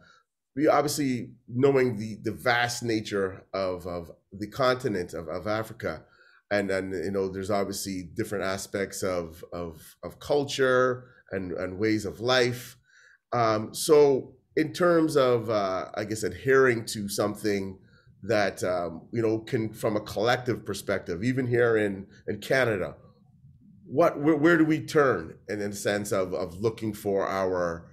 we obviously, knowing the vast nature of the continent of Africa, and you know, there's obviously different aspects of culture and ways of life. So in terms of, I guess, adhering to something that, you know, can, from a collective perspective, even here in Canada, where do we turn in the sense of looking for our,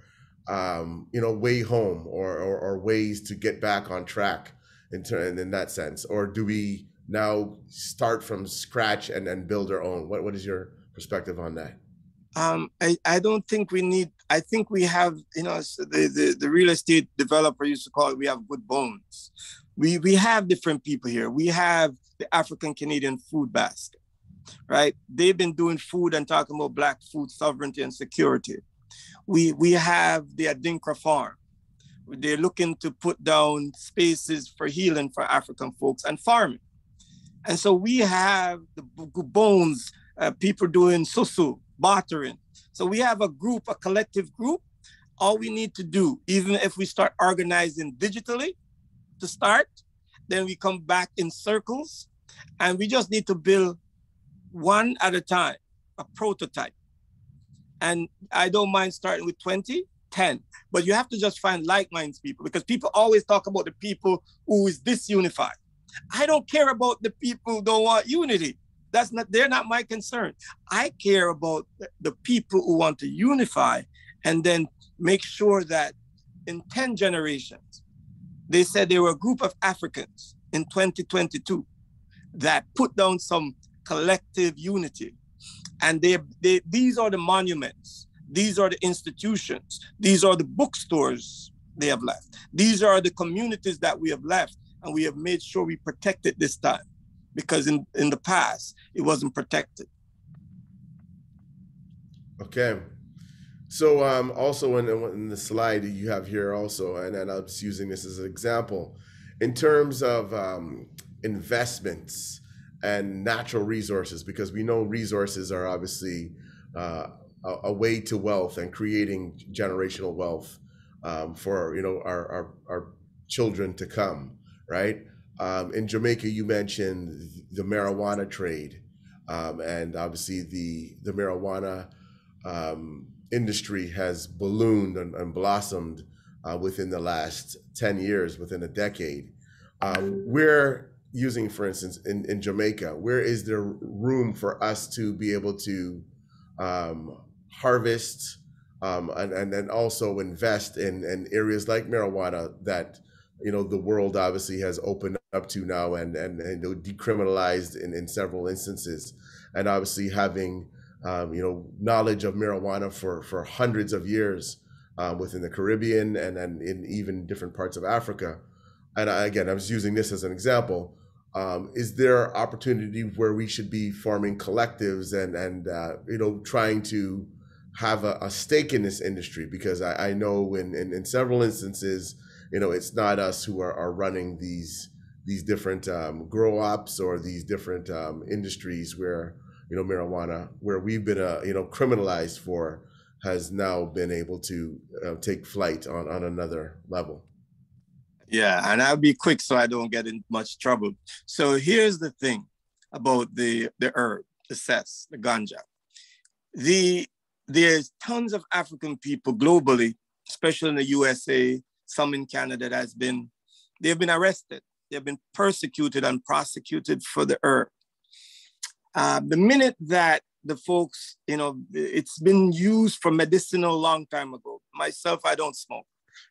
you know, way home or ways to get back on track in that sense? Or do we now start from scratch and build our own? What is your perspective on that? I don't think we need, I think we have, you know, the real estate developer used to call it, we have good bones. We have different people here. We have the African Canadian food basket, right? They've been doing food and talking about Black food sovereignty and security. We have the Adinkra farm. They're looking to put down spaces for healing for African folks and farming. And so we have the bones, people doing susu, bartering. So we have a group, a collective group. All we need to do, even if we start organizing digitally to start, then we come back in circles and we just need to build one at a time, a prototype. And I don't mind starting with 20, 10, but you have to just find like-minded people, because people always talk about the people who is disunified. I don't care about the people who don't want unity. They're not my concern. I care about the people who want to unify and then make sure that in 10 generations, they said there were a group of Africans in 2022 that put down some collective unity. And these are the monuments. These are the institutions. These are the bookstores they have left. These are the communities that we have left. And we have made sure we protect it this time, because in the past, it wasn't protected. Okay. So also in the slide you have here also, and I'm just using this as an example, in terms of investments and natural resources, because we know resources are obviously a way to wealth and creating generational wealth for, you know, our children to come, right? In Jamaica, you mentioned the marijuana trade, and obviously the marijuana industry has ballooned and blossomed within the last 10 years, within a decade. We're using, for instance, in Jamaica, where is there room for us to be able to harvest and then also invest in areas like marijuana that, you know, the world obviously has opened up to now and decriminalized in several instances, and obviously having you know, knowledge of marijuana for hundreds of years within the Caribbean and in even different parts of Africa. And again, I was using this as an example. Is there opportunity where we should be forming collectives and you know, trying to have a stake in this industry? Because I know in several instances, you know, it's not us who are running these different grow ops or these different industries where, you know, marijuana, where we've been you know, criminalized for, has now been able to take flight on another level. Yeah, and I'll be quick so I don't get in much trouble. So here's the thing about the herb, the cess, the ganja. There's tons of African people globally, especially in the USA, some in Canada, they've been arrested. They've been persecuted and prosecuted for the herb. The minute that the folks, you know, it's been used for medicinal a long time ago. Myself, I don't smoke,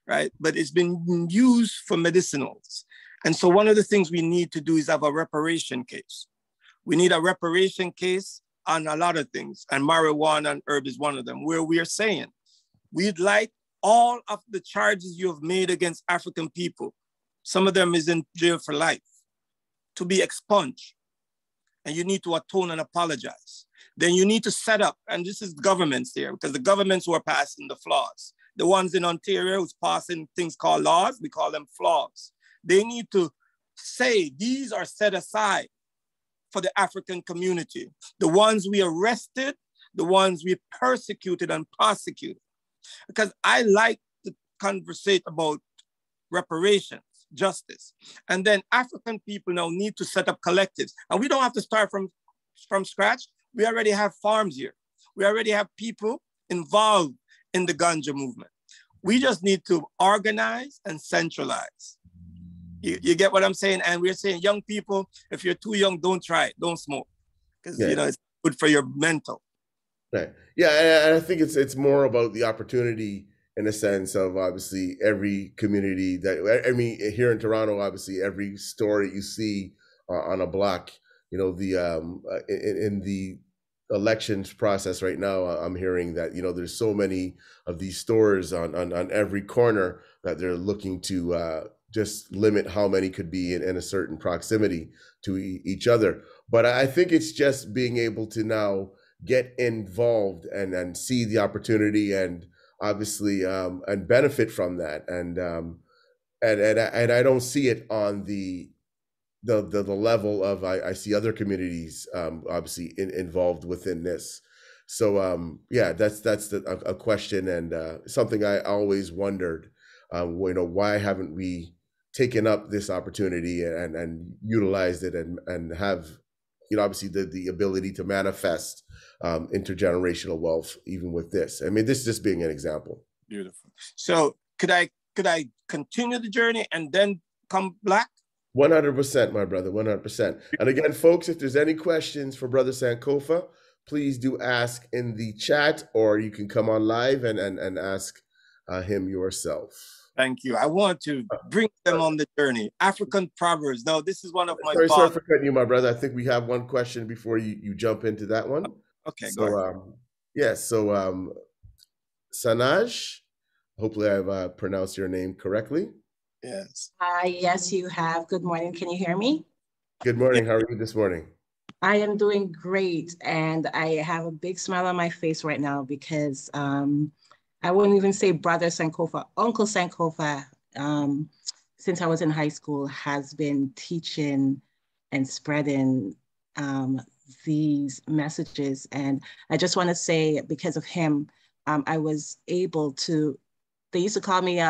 right? But it's been used for medicinals. And so one of the things we need to do is have a reparation case. We need a reparation case on a lot of things, and marijuana and herb is one of them, where we are saying, we'd like all of the charges you have made against African people, some of them is in jail for life, to be expunged. And you need to atone and apologize. then you need to set up, and this is governments here, because the governments who are passing the flaws, the ones in Ontario who's passing things called laws, we call them flaws. They need to say these are set aside for the African community, the ones we arrested, the ones we persecuted and prosecuted. Because I like to conversate about reparations, justice. And then African people now need to set up collectives. And we don't have to start from scratch. We already have farms here. We already have people involved in the ganja movement. We just need to organize and centralize. You get what I'm saying? And we're saying, young people, if you're too young, don't try it, don't smoke. Because it's good for your mental. Right. Yeah, and I think it's more about the opportunity in a sense of obviously every community that, I mean, here in Toronto, obviously every store that you see on a block, in the elections process right now, I'm hearing that, there's so many of these stores on every corner that they're looking to just limit how many could be in a certain proximity to each other. But I think it's just being able to now get involved and see the opportunity and obviously and benefit from that. And I don't see it on the level of I see other communities obviously involved within this. So that's a question and something I always wondered. Why haven't we taken up this opportunity and utilized it and have obviously the ability to manifest intergenerational wealth even with this. I mean, this just being an example. Beautiful. So could I continue the journey and then come black? 100%, my brother, 100%. And again, folks, if there's any questions for Brother Sankofa, please do ask in the chat, or you can come on live and ask him yourself. Thank you. I want to bring them on the journey. African proverbs. Now, this is one of my Sorry for cutting you, my brother. I think we have one question before you jump into that one. Okay, go ahead. Sanaj, hopefully I've pronounced your name correctly. Yes. Yes, you have. Good morning. Can you hear me? Good morning. How are you this morning? I am doing great. And I have a big smile on my face right now because I wouldn't even say Brother Sankofa, Uncle Sankofa, since I was in high school, has been teaching and spreading these messages. And I just want to say, because of him, I was able to, they used to call me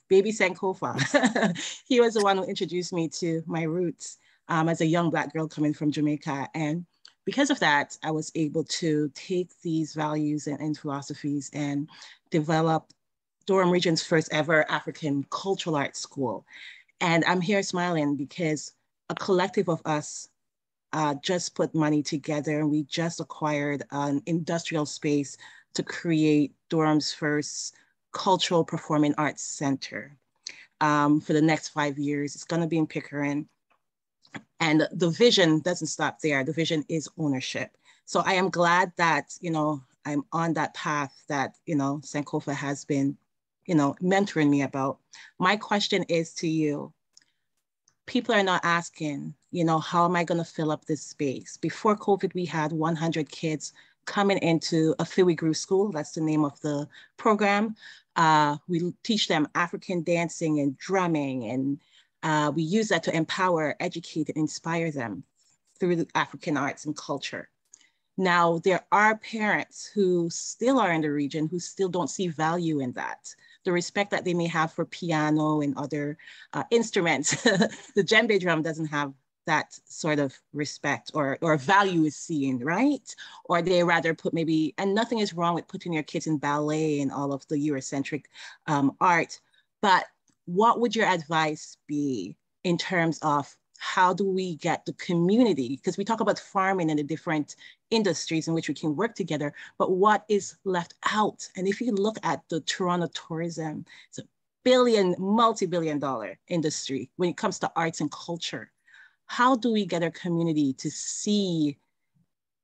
Baby Sankofa. He was the one who introduced me to my roots as a young Black girl coming from Jamaica. And because of that, I was able to take these values and philosophies and develop Durham Region's first ever African cultural arts school. And I'm here smiling because a collective of us just put money together, and we just acquired an industrial space to create Durham's first cultural performing arts center for the next 5 years. It's going to be in Pickering. And the vision doesn't stop there. The vision is ownership. So I am glad that, I'm on that path that, Sankofa has been, mentoring me about. My question is to you. People are not asking, how am I going to fill up this space? Before COVID, we had 100 kids coming into a Philly Groove School. That's the name of the program. We teach them African dancing and drumming, and we use that to empower, educate, and inspire them through the African arts and culture. Now, there are parents who still are in the region who still don't see value in that. The respect that they may have for piano and other instruments. The djembe drum doesn't have that sort of respect or value is seen, right? Or they rather put maybe, and nothing is wrong with putting your kids in ballet and all of the Eurocentric art, but what would your advice be in terms of how do we get the community? Because we talk about farming and the different industries in which we can work together, but what is left out? And if you look at the Toronto tourism, it's a multi-billion-dollar industry when it comes to arts and culture. How do we get our community to see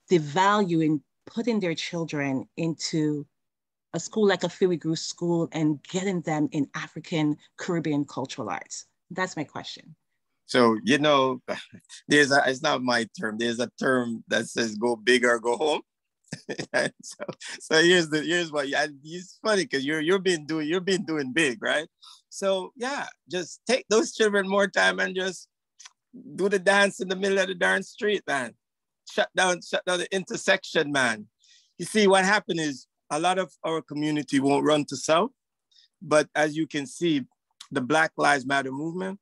the value in putting their children into a school like a Philly Groove School and getting them in African Caribbean cultural arts? That's my question. So, it's not my term. There's a term that says go big or go home. so here's what it's funny because you've been doing big, right? So yeah, just take those children more time and just do the dance in the middle of the darn street, man. Shut down the intersection, man. You see, what happened is a lot of our community won't run to South, but as you can see, the Black Lives Matter movement,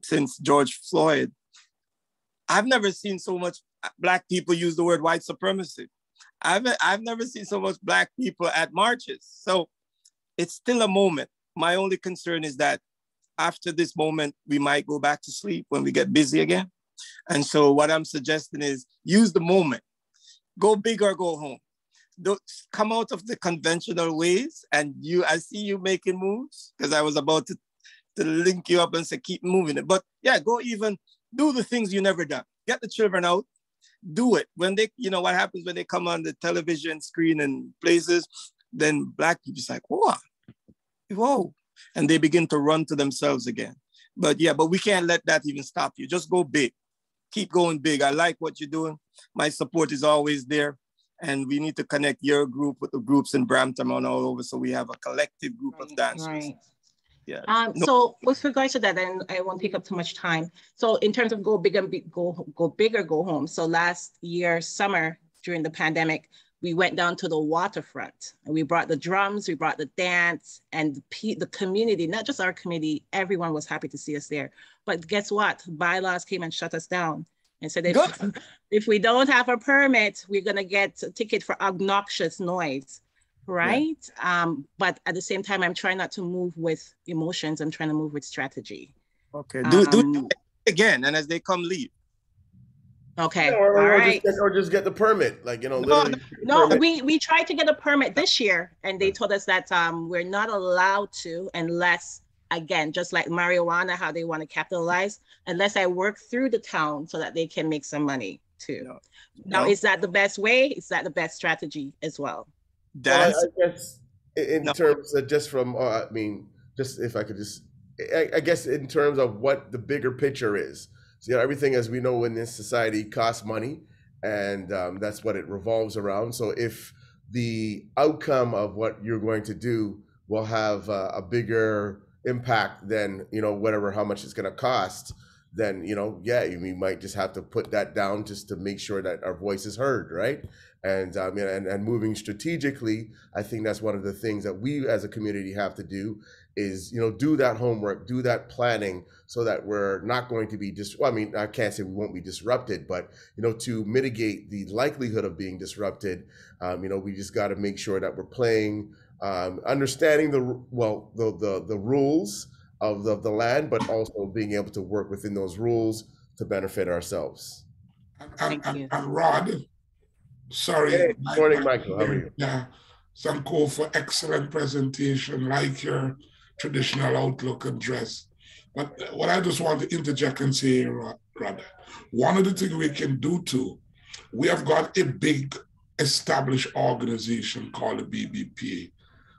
since George Floyd, I've never seen so much Black people use the word white supremacy. I've never seen so much Black people at marches. So it's still a moment. My only concern is that after this moment, we might go back to sleep when we get busy again. And so what I'm suggesting is use the moment. Go big or go home. Don't come out of the conventional ways. And I see you making moves because I was about to link you up and say, keep moving it. But yeah, go even do the things you never done. Get the children out, do it. When they, what happens when they come on the television screen and places, then Black people is like, whoa. And they begin to run to themselves again. But we can't let that even stop you. Just go big. Keep going big. I like what you're doing. My support is always there. And we need to connect your group with the groups in Brampton and all over so we have a collective group of dancers. Right. Yeah. So with regards to that, and I won't take up too much time. So in terms of go big and go big or go home. So last year, summer, during the pandemic, we went down to the waterfront and we brought the drums, we brought the dance, and the community, not just our community, everyone was happy to see us there. But guess what? Bylaws came and shut us down and said, if we don't have a permit, we're gonna get a ticket for obnoxious noise, right? Yeah. But at the same time, I'm trying not to move with emotions. I'm trying to move with strategy. Okay, do it again, and as they come, leave. Okay. Right. Or just get the permit. We tried to get a permit this year and they told us that we're not allowed to unless, again, just like marijuana, how they want to capitalize, unless I work through the town so that they can make some money too. Now, is that the best way? Is that the best strategy as well? I guess in terms of just from, just if I could just, I guess in terms of what the bigger picture is. So everything, as we know in this society, costs money, and that's what it revolves around. So if the outcome of what you're going to do will have a bigger impact than how much it's going to cost, then we might just have to put that down just to make sure that our voice is heard, right? And and moving strategically, I think that's one of the things that we as a community have to do is do that homework, do that planning, so that we're not going to be I can't say we won't be disrupted, but to mitigate the likelihood of being disrupted, we just got to make sure that we're playing, understanding the rules of the land, but also being able to work within those rules to benefit ourselves. And Rod, sorry. Hey, good morning, Michael. How are you? Yeah, Sankofa, excellent presentation, like your traditional outlook and dress. But what I just want to interject and say, Rod, one of the things we can do too, we have got a big established organization called the BBPA.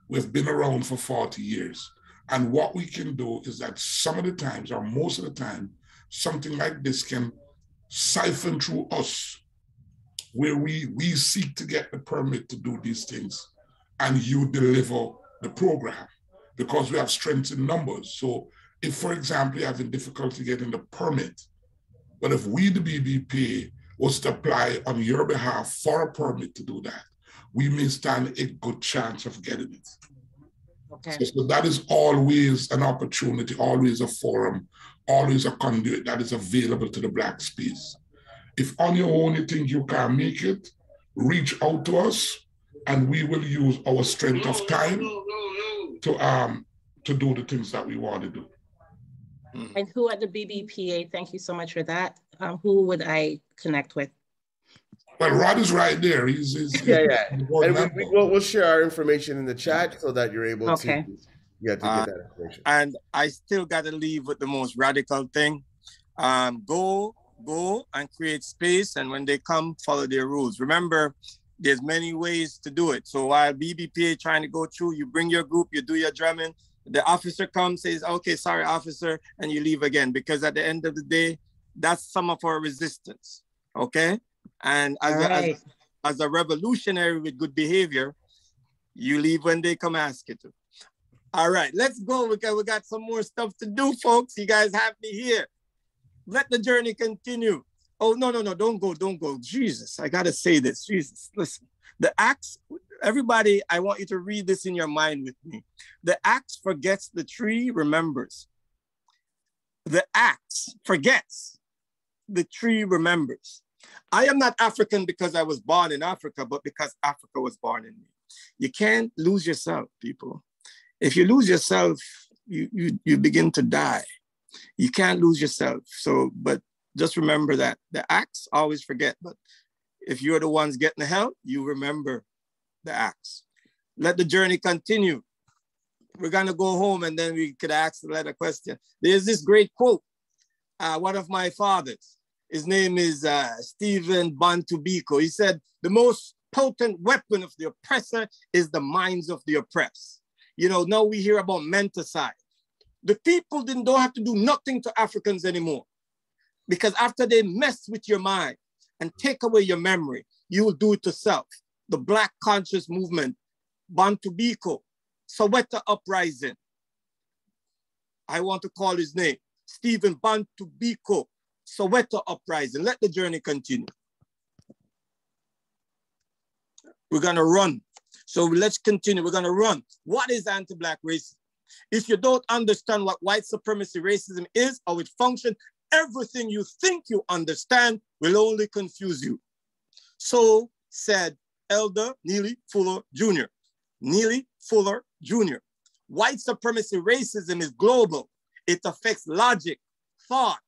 We've been around for 40 years. And what we can do is that some of the times, or most of the time, something like this can siphon through us, where we seek to get the permit to do these things, and you deliver the program, because we have strength in numbers. So if, for example, you're having difficulty getting the permit, but if we, the BBPA, was to apply on your behalf for a permit to do that, we may stand a good chance of getting it. Okay. So that is always an opportunity, always a forum, always a conduit that is available to the Black space. If on your own you think you can't make it, reach out to us and we will use our strength of time to do the things that we want to do. And who at the BBPA, thank you so much for that. Who would I connect with? Well, Rod is right there. He's yeah. And we'll share our information in the chat so that you're able to get that information. And I still got to leave with the most radical thing. Go and create space, and when they come, follow their rules. Remember, there's many ways to do it. So while BBPA trying to go through, you bring your group, you do your drumming, The officer comes, says, okay, sorry, officer, and you leave again, because at the end of the day, that's some of our resistance, okay? And as a revolutionary with good behavior, you leave when they come ask you to. All right, let's go. We got some more stuff to do, folks. You guys have me here. Let the journey continue. Oh, no, don't go. Jesus, I got to say this. Jesus, listen. The axe, everybody, I want you to read this in your mind with me. The axe forgets, the tree remembers. The axe forgets, the tree remembers. I am not African because I was born in Africa, but because Africa was born in me. You can't lose yourself, people. If you lose yourself, you begin to die. You can't lose yourself. So, but just remember that the axe always forget, but if you're the ones getting the help, you remember the axe. Let the journey continue. We're gonna go home and then we could ask the letter question. There's this great quote, one of my fathers, his name is Stephen Bantubiko. He said, the most potent weapon of the oppressor is the minds of the oppressed. You know, now we hear about menticide. The people don't have to do nothing to Africans anymore, because after they mess with your mind and take away your memory, you will do it to self. The Black Conscious Movement, Bantubiko, Soweto Uprising. I want to call his name, Stephen Bantubiko, Soweto Uprising. Let the journey continue. We're gonna run. So let's continue, we're gonna run. What is anti-Black racism? If you don't understand what white supremacy racism is, how it functions, everything you think you understand will only confuse you. So said Elder Neely Fuller Jr. Neely Fuller Jr. White supremacy racism is global. It affects logic, thought.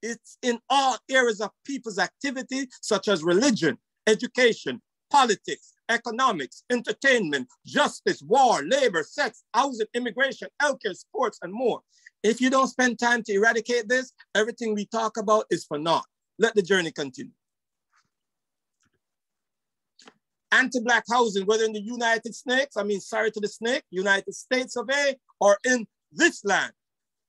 It's in all areas of people's activity, such as religion, education, politics, economics, entertainment, justice, war, labor, sex, housing, immigration, healthcare, sports, and more. If you don't spend time to eradicate this, everything we talk about is for naught. Let the journey continue. Anti-Black housing, whether in the United States of A, or in this land,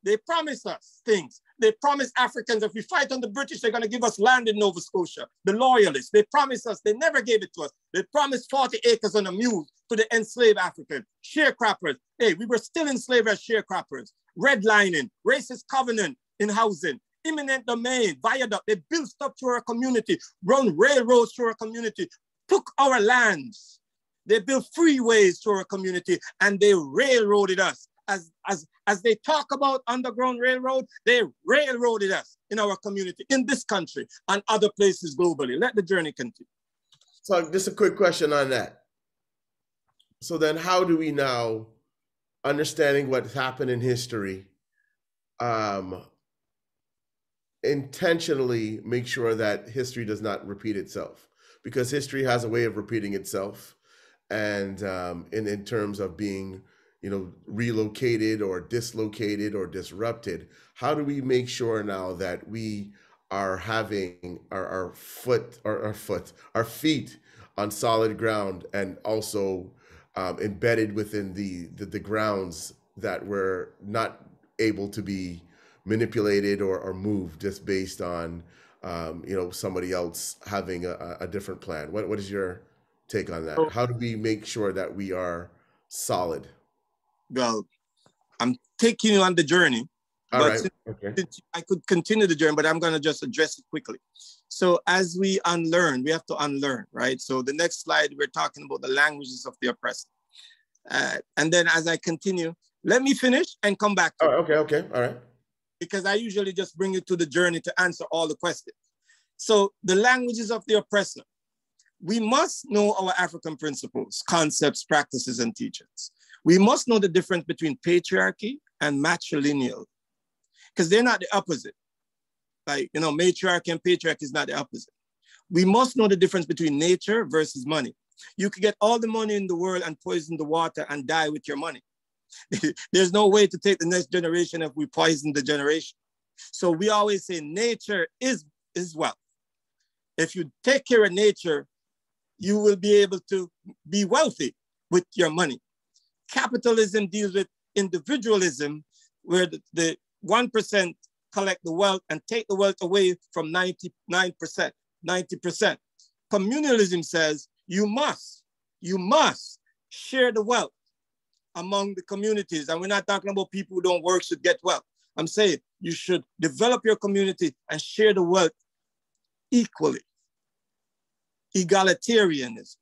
they promise us things. They promise Africans, if we fight on the British, they're going to give us land in Nova Scotia. The loyalists, they promise us, they never gave it to us. They promised 40 acres on a mule to the enslaved Africans. Sharecroppers, hey, we were still enslaved as sharecroppers. Redlining, racist covenant in housing, eminent domain, viaduct. They built stuff to our community, run railroads to our community, took our lands. They built freeways to our community, and they railroaded us. As they talk about Underground Railroad, they railroaded us in our community, in this country, and other places globally. Let the journey continue. So just a quick question on that. So then how do we now, understanding what's happened in history, intentionally make sure that history does not repeat itself? Because history has a way of repeating itself, and in terms of being, relocated or dislocated or disrupted. How do we make sure now that we are having our feet on solid ground, and also embedded within the grounds that we're not able to be manipulated or moved just based on somebody else having a different plan? What is your take on that? How do we make sure that we are solid? Well, I'm taking you on the journey. All right. Okay. I could continue the journey, but I'm going to just address it quickly. So as we unlearn, we have to unlearn, right? So the next slide, we're talking about the languages of the oppressor. And then as I continue, let me finish and come back to it. Okay. All right. Because I usually just bring you to the journey to answer all the questions. So the languages of the oppressor. We must know our African principles, concepts, practices, and teachings. We must know the difference between patriarchy and matrilineal, because they're not the opposite. Like, matriarchy and patriarchy is not the opposite. We must know the difference between nature versus money. You could get all the money in the world and poison the water and die with your money. There's no way to take the next generation if we poison the generation. So we always say nature is wealth. If you take care of nature, you will be able to be wealthy with your money. Capitalism deals with individualism, where the 1% collect the wealth and take the wealth away from 99%, 90%. Communalism says you must share the wealth among the communities. And we're not talking about people who don't work should get wealth. I'm saying you should develop your community and share the wealth equally. Egalitarianism.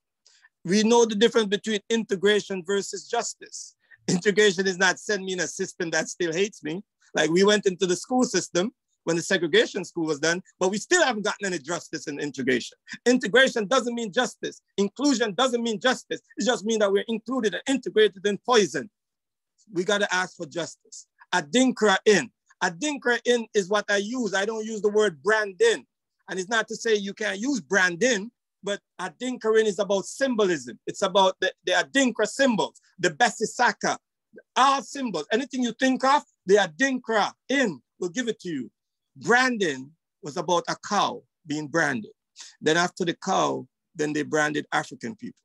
We know the difference between integration versus justice. Integration is not send me in a system that still hates me. Like we went into the school system when the segregation school was done, but we still haven't gotten any justice in integration. Integration doesn't mean justice. Inclusion doesn't mean justice. It just means that we're included and integrated in poison. We got to ask for justice. Adinkra in. Adinkra in is what I use. I don't use the word brand in. And it's not to say you can't use brand in, but Adinkra in is about symbolism. It's about the Adinkra symbols, the Besisaka, all symbols. Anything you think of, the Adinkra in will give it to you. Branding was about a cow being branded. Then after the cow, then they branded African people.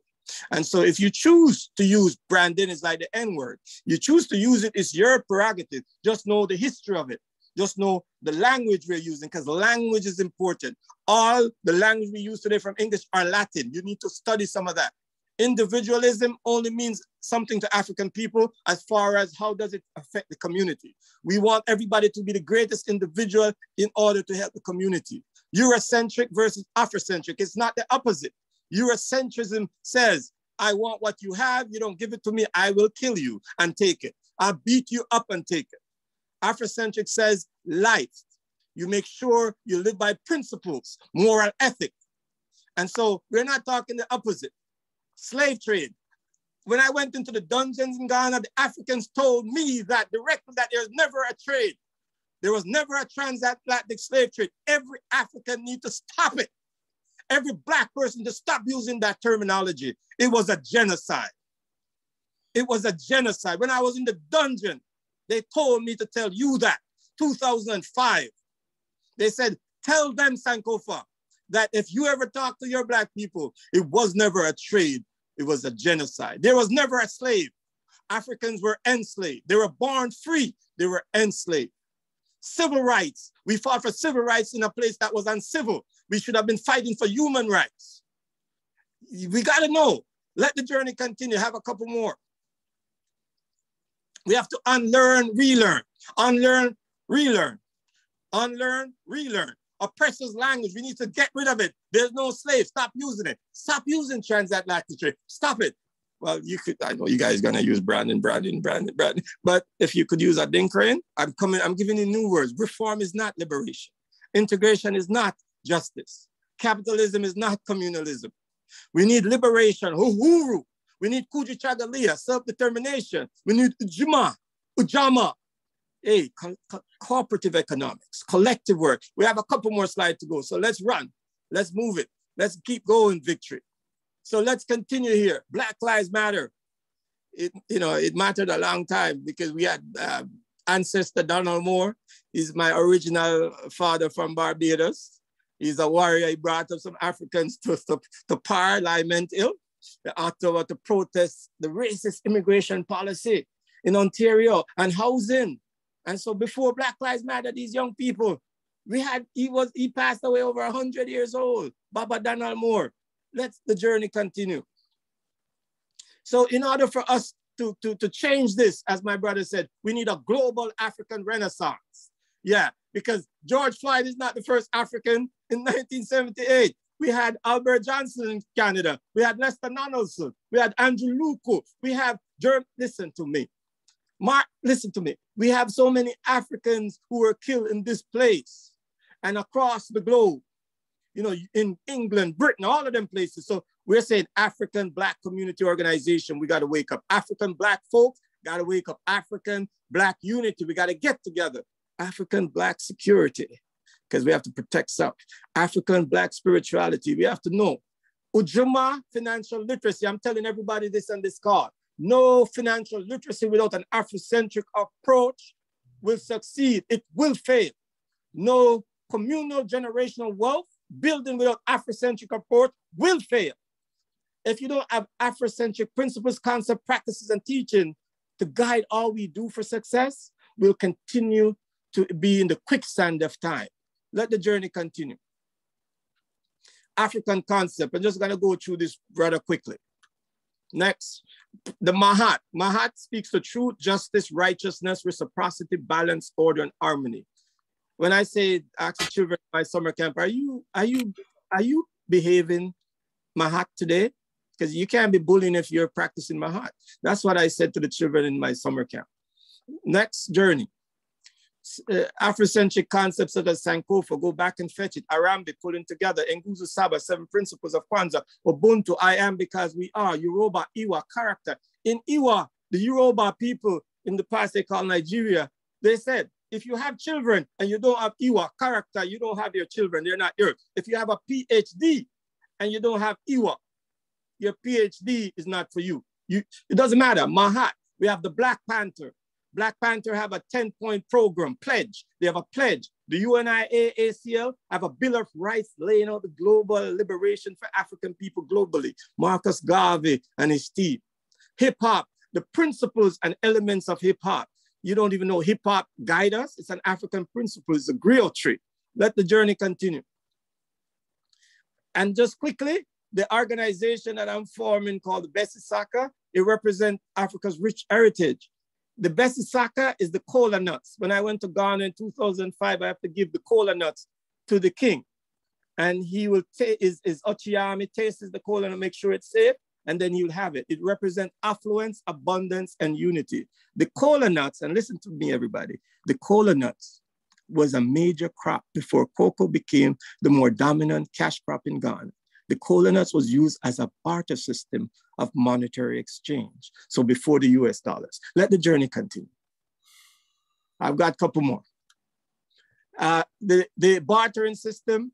And so if you choose to use branding, it's like the N-word. You choose to use it, it's your prerogative. Just know the history of it. Just know the language we're using, because language is important. All the language we use today from English are Latin. You need to study some of that. Individualism only means something to African people as far as how does it affect the community. We want everybody to be the greatest individual in order to help the community. Eurocentric versus Afrocentric, it's not the opposite. Eurocentrism says, I want what you have, you don't give it to me, I will kill you and take it. I'll beat you up and take it. Afrocentric says life. You make sure you live by principles, moral ethics. And so we're not talking the opposite. Slave trade. When I went into the dungeons in Ghana, the Africans told me that directly that there's never a trade. There was never a transatlantic slave trade. Every African needs to stop it. Every Black person to stop using that terminology. It was a genocide. It was a genocide. When I was in the dungeon, they told me to tell you that, 2005. They said, tell them, Sankofa, that if you ever talk to your Black people, it was never a trade, it was a genocide. There was never a slave. Africans were enslaved. They were born free, they were enslaved. Civil rights, we fought for civil rights in a place that was uncivil. We should have been fighting for human rights. We gotta know, let the journey continue, have a couple more. We have to unlearn, relearn, unlearn, relearn, unlearn, relearn. Oppressor's language, we need to get rid of it. There's no slave, stop using it. Stop using transatlantic trade, stop it. Well, you could, I know you guys gonna use branding, but if you could use Adinkra, I'm giving you new words. Reform is not liberation. Integration is not justice. Capitalism is not communalism. We need liberation, uhuru. We need Kujichagalia, self-determination. We need Ujama. Hey, cooperative economics, collective work. We have a couple more slides to go. So let's run. Let's move it. Let's keep going, victory. So let's continue here. Black Lives Matter. It mattered a long time because we had ancestor Donald Moore. He's my original father from Barbados. He's a warrior. He brought up some Africans to Parliament Hill after to protest the racist immigration policy in Ontario and housing. And so before Black Lives Matter, these young people, he passed away over 100 years old, Baba Donald Moore. Let the journey continue. So in order for us to change this, as my brother said, we need a global African renaissance. Yeah, because George Floyd is not the first African in 1978. We had Albert Johnson in Canada. We had Lester Donaldson. We had Andrew Luko. We have, listen to me. Mark, listen to me. We have so many Africans who were killed in this place and across the globe, in England, Britain, all of them places. So we're saying African Black community organization, we got to wake up. African Black folks, got to wake up. African Black unity, we got to get together. African Black security, because we have to protect South. African Black spirituality, we have to know. Ujuma, financial literacy, I'm telling everybody this on this card. No financial literacy without an Afrocentric approach will succeed. It will fail. No communal generational wealth building without Afrocentric approach will fail. If you don't have Afrocentric principles, concepts, practices, and teaching, to guide all we do for success, will continue to be in the quicksand of time. Let the journey continue. African concept. I'm just going to go through this rather quickly. Next, the Mahat. Mahat speaks to truth, justice, righteousness, reciprocity, balance, order, and harmony. When I say, ask the children in my summer camp, are you behaving Mahat today? Because you can't be bullying if you're practicing Mahat. That's what I said to the children in my summer camp. Next journey. Afrocentric concepts such as Sankofa, go back and fetch it. Arambe, pulling together. Nguzu Saba, 7 principles of Kwanzaa. Ubuntu, I am because we are. Yoruba, Iwa, character. In Iwa, the Yoruba people in the past, they call Nigeria, they said, if you have children and you don't have Iwa, character, you don't have your children, they're not yours. If you have a PhD and you don't have Iwa, your PhD is not for you. It doesn't matter. Mahat, we have the Black Panther. Black Panther have a 10-point program, pledge. They have a pledge. The UNIACL have a Bill of Rights laying out the global liberation for African people globally. Marcus Garvey and his team. Hip hop, the principles and elements of hip hop. You don't even know hip hop guide us. It's an African principle. It's a griot tree. Let the journey continue. And just quickly, the organization that I'm forming called the Bessie Saka, it represents Africa's rich heritage. The Bessie Saka is the cola nuts. When I went to Ghana in 2005, I have to give the cola nuts to the king. And he will take his Ochiyami, tastes the cola and make sure it's safe, and then he'll have it. It represents affluence, abundance, and unity. The cola nuts, and listen to me, everybody, the cola nuts was a major crop before cocoa became the more dominant cash crop in Ghana. The cola nuts was used as a barter system of monetary exchange. So before the US dollars. Let the journey continue. I've got a couple more. The bartering system,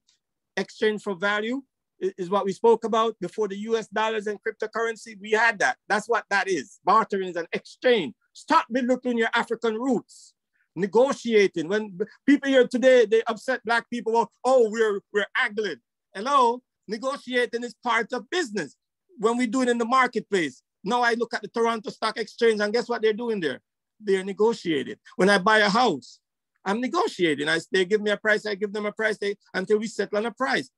exchange for value, is what we spoke about before the US dollars and cryptocurrency. We had that. That's what that is. Bartering is an exchange. Stop belittling your African roots. Negotiating. When people here today, they upset Black people, well, oh, we're angling. Hello? Negotiating is part of business. When we do it in the marketplace, now I look at the Toronto Stock Exchange and guess what they're doing there? They're negotiating. When I buy a house, I'm negotiating. They give me a price, I give them a price until we settle on a price.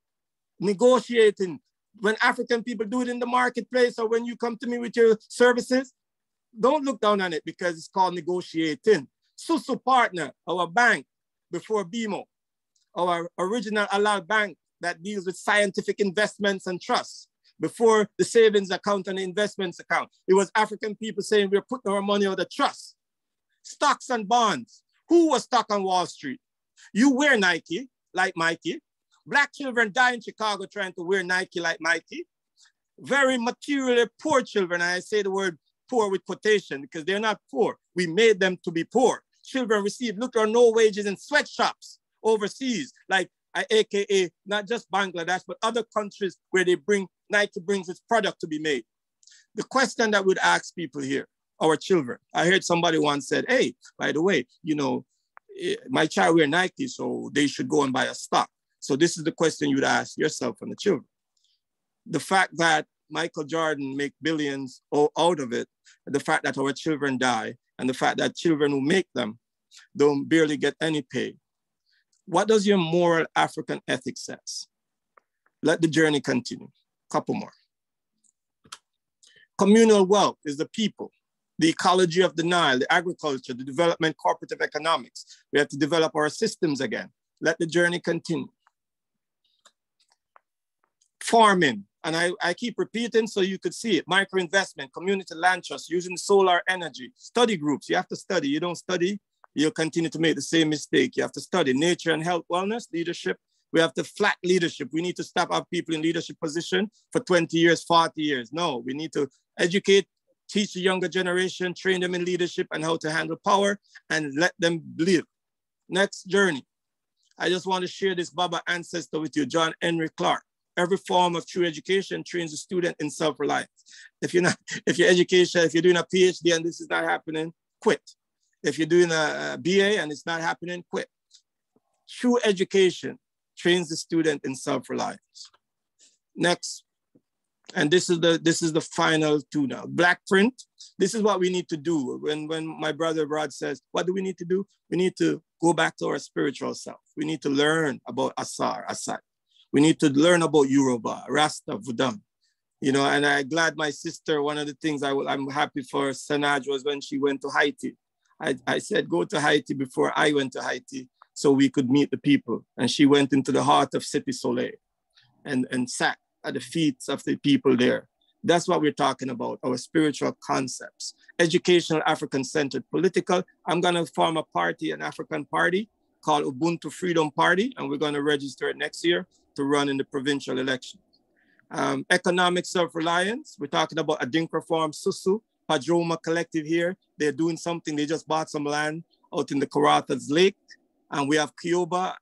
Negotiating. When African people do it in the marketplace or when you come to me with your services, don't look down on it because it's called negotiating. Susu Partner, our bank before BMO, our original Alal Bank, that deals with scientific investments and trusts. Before the savings account and the investments account, it was African people saying we're putting our money on the trust. Stocks and bonds. Who was stuck on Wall Street? You wear Nike, like Mikey. Black children die in Chicago trying to wear Nike like Mikey. Very materially poor children, and I say the word poor with quotation because they're not poor. We made them to be poor. Children receive little or no wages in sweatshops overseas, like AKA not just Bangladesh, but other countries where Nike brings its product to be made. The question that we'd ask people here, our children, I heard somebody once said, hey, by the way, my child wear Nike, so they should go and buy a stock. So this is the question you'd ask yourself and the children. The fact that Michael Jordan make billions out of it, the fact that our children die, and the fact that children who make them don't barely get any pay. What does your moral African ethic says? Let the journey continue. Couple more. Communal wealth is the people, the ecology of the Nile, the agriculture, the development, cooperative economics. We have to develop our systems again. Let the journey continue. Farming, and I keep repeating so you could see it. Microinvestment, community land trust, using solar energy. Study groups, you have to study. You don't study, you'll continue to make the same mistake. You have to study nature and health, wellness, leadership. We have to flat leadership. We need to stop our people in leadership position for 20 years, 40 years. No, we need to educate, teach the younger generation, train them in leadership and how to handle power and let them live. Next journey. I just want to share this Baba ancestor with you, John Henry Clark. Every form of true education trains a student in self-reliance. If you're doing a PhD and this is not happening, quit. If you're doing a BA and it's not happening, quit. True education trains the student in self-reliance. Next, And this is the final two now. Black print. This is what we need to do. When my brother Rod says, what do we need to do? We need to go back to our spiritual self. We need to learn about Asar, Asad. We need to learn about Yoruba, Rasta, Vudam. You know, and I'm glad my sister, one of the things I'm happy for Sanaj was when she went to Haiti. I said, go to Haiti before I went to Haiti so we could meet the people. And she went into the heart of Cité Soleil and sat at the feet of the people there. That's what we're talking about, our spiritual concepts. Educational, African-centered, political. I'm gonna form a party, an African party called Ubuntu Freedom Party, and we're gonna register it next year to run in the provincial election. Economic self-reliance. We're talking about Adinkra Farm, Susu, Padroma Collective here. They're doing something. They just bought some land out in the Karathas Lake. And we have Kyoba,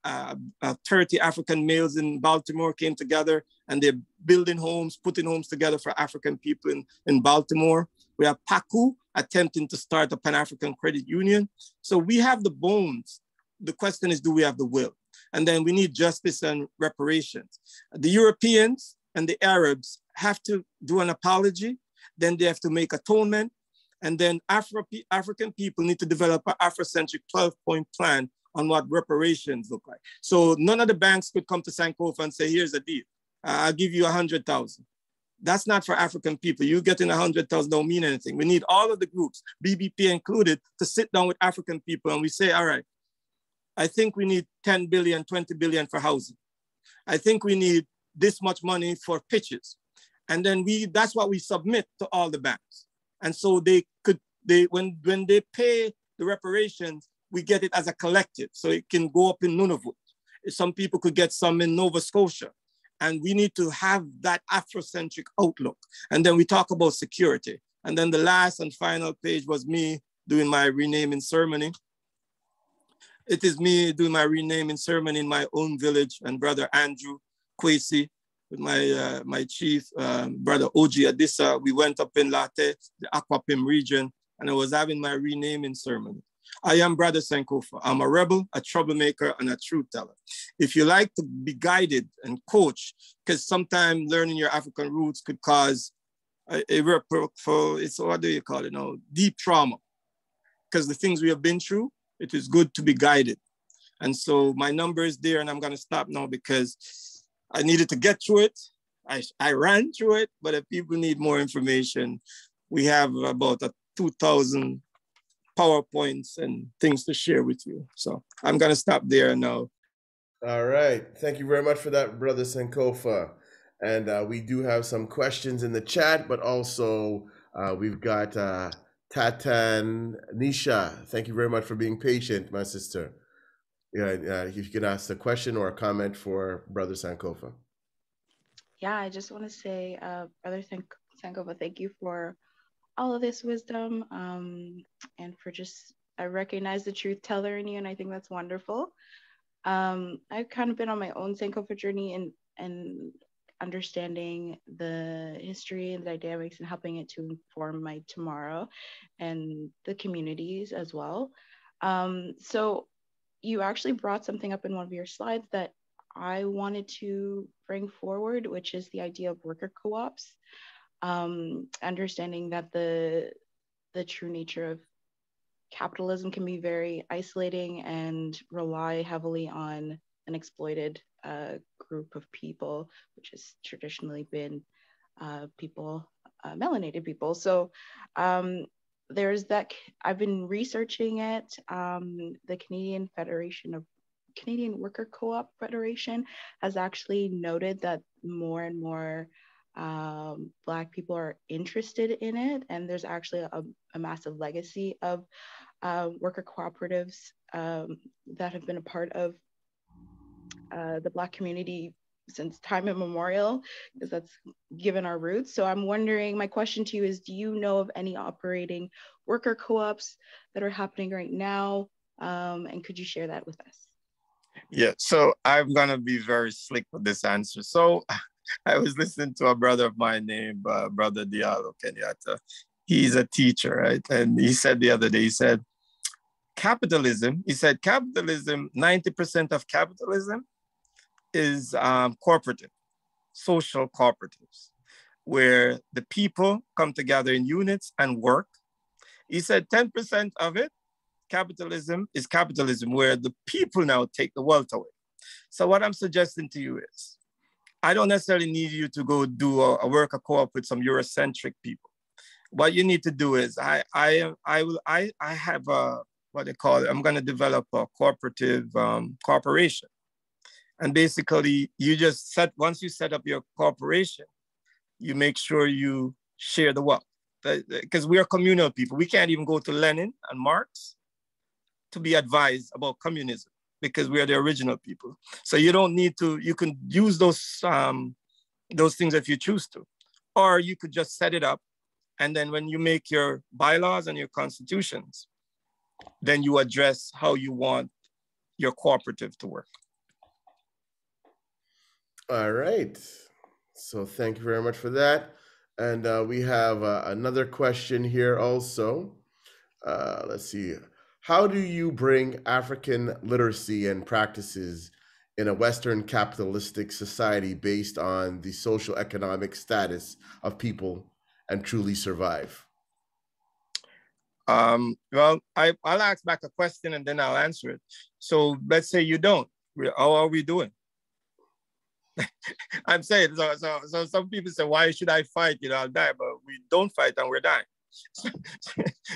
30 African males in Baltimore came together and they're building homes, putting homes together for African people in Baltimore. We have Paku attempting to start a Pan-African credit union. So we have the bones. The question is, do we have the will? And then we need justice and reparations. The Europeans and the Arabs have to do an apology. Then they have to make atonement. And then African people need to develop an Afrocentric 12-point plan on what reparations look like. So none of the banks could come to Sankofa and say, here's a deal. I'll give you 100,000. That's not for African people. You getting 100,000 don't mean anything. We need all of the groups, BBP included, to sit down with African people and we say, all right, I think we need 10 billion, 20 billion for housing. I think we need this much money for pitches. And then that's what we submit to all the banks. And so when they pay the reparations, we get it as a collective. So it can go up in Nunavut. Some people could get some in Nova Scotia. And we need to have that Afrocentric outlook. And then we talk about security. And then the last and final page was me doing my renaming ceremony. It is me doing my renaming ceremony in my own village, and brother Andrew Kwesi with my chief, brother Oji Adissa. We went up in Late, the Aquapim region, and I was having my renaming ceremony. I am Brother Sankofa. I'm a rebel, a troublemaker, and a truth teller. If you like to be guided and coached, because sometimes learning your African roots could cause what do you call it now? Deep trauma. Because the things we have been through, it is good to be guided. And so my number is there, and I'm going to stop now because I needed to get through it. I ran through it, but if people need more information, we have about 2,000 PowerPoints and things to share with you. So I'm going to stop there now. All right. Thank you very much for that, Brother Sankofa. And we do have some questions in the chat, but also we've got Tatan Nisha. Thank you very much for being patient, my sister. If you can ask a question or a comment for Brother Sankofa. Yeah, I just want to say, Brother Sankofa, thank you for all of this wisdom and for I recognize the truth teller in you, and I think that's wonderful. I've kind of been on my own Sankofa journey and understanding the history and the dynamics and helping it to inform my tomorrow and the communities as well. So you actually brought something up in one of your slides that I wanted to bring forward, which is the idea of worker co-ops. Understanding that the true nature of capitalism can be very isolating and rely heavily on an exploited group of people, which has traditionally been melanated people. So there's that. I've been researching it. The Canadian Worker Co-op Federation has actually noted that more and more Black people are interested in it, and there's actually a massive legacy of worker cooperatives that have been a part of the Black community since time immemorial, because that's given our roots. So I'm wondering, my question to you is, do you know of any operating worker co-ops that are happening right now? And could you share that with us? Yeah, so I'm gonna be very slick with this answer. So I was listening to a brother of mine named Brother Diallo Kenyatta. He's a teacher, right? And he said the other day, he said, capitalism, 90% of capitalism is cooperative, social cooperatives. where the people come together in units and work. He said 10% of it, capitalism, is capitalism, where the people now take the wealth away. So what I'm suggesting to you is, I don't necessarily need you to go do a worker co-op with some Eurocentric people. What you need to do is, I have a, what they call it, I'm going to develop a cooperative corporation. And basically, you just once you set up your corporation, you make sure you share the wealth. Because we are communal people. We can't even go to Lenin and Marx to be advised about communism, because we are the original people. So you don't need to, you can use those things if you choose to, or you could just set it up. And then when you make your bylaws and your constitutions, then you address how you want your cooperative to work. All right. So thank you very much for that. And we have another question here also. Let's see. How do you bring African literacy and practices in a Western capitalistic society based on the social economic status of people and truly survive? Well, I'll ask back a question and then I'll answer it. So let's say you don't. How are we doing? I'm saying, so some people say, why should I fight? I'll die, but we don't fight and we're dying.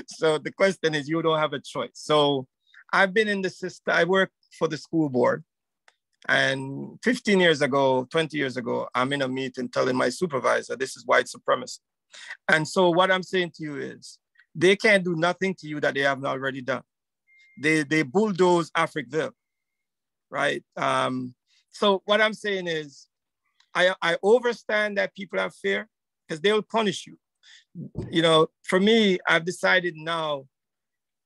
So the question is, you don't have a choice. So I've been in the system. I work for the school board, and 15 years ago, 20 years ago, I'm in a meeting telling my supervisor, this is white supremacy. And so what I'm saying to you is, they can't do nothing to you that they haven't already done. They bulldoze Africville, right? So what I'm saying is, I understand that people have fear because they will punish you. For me, I've decided now,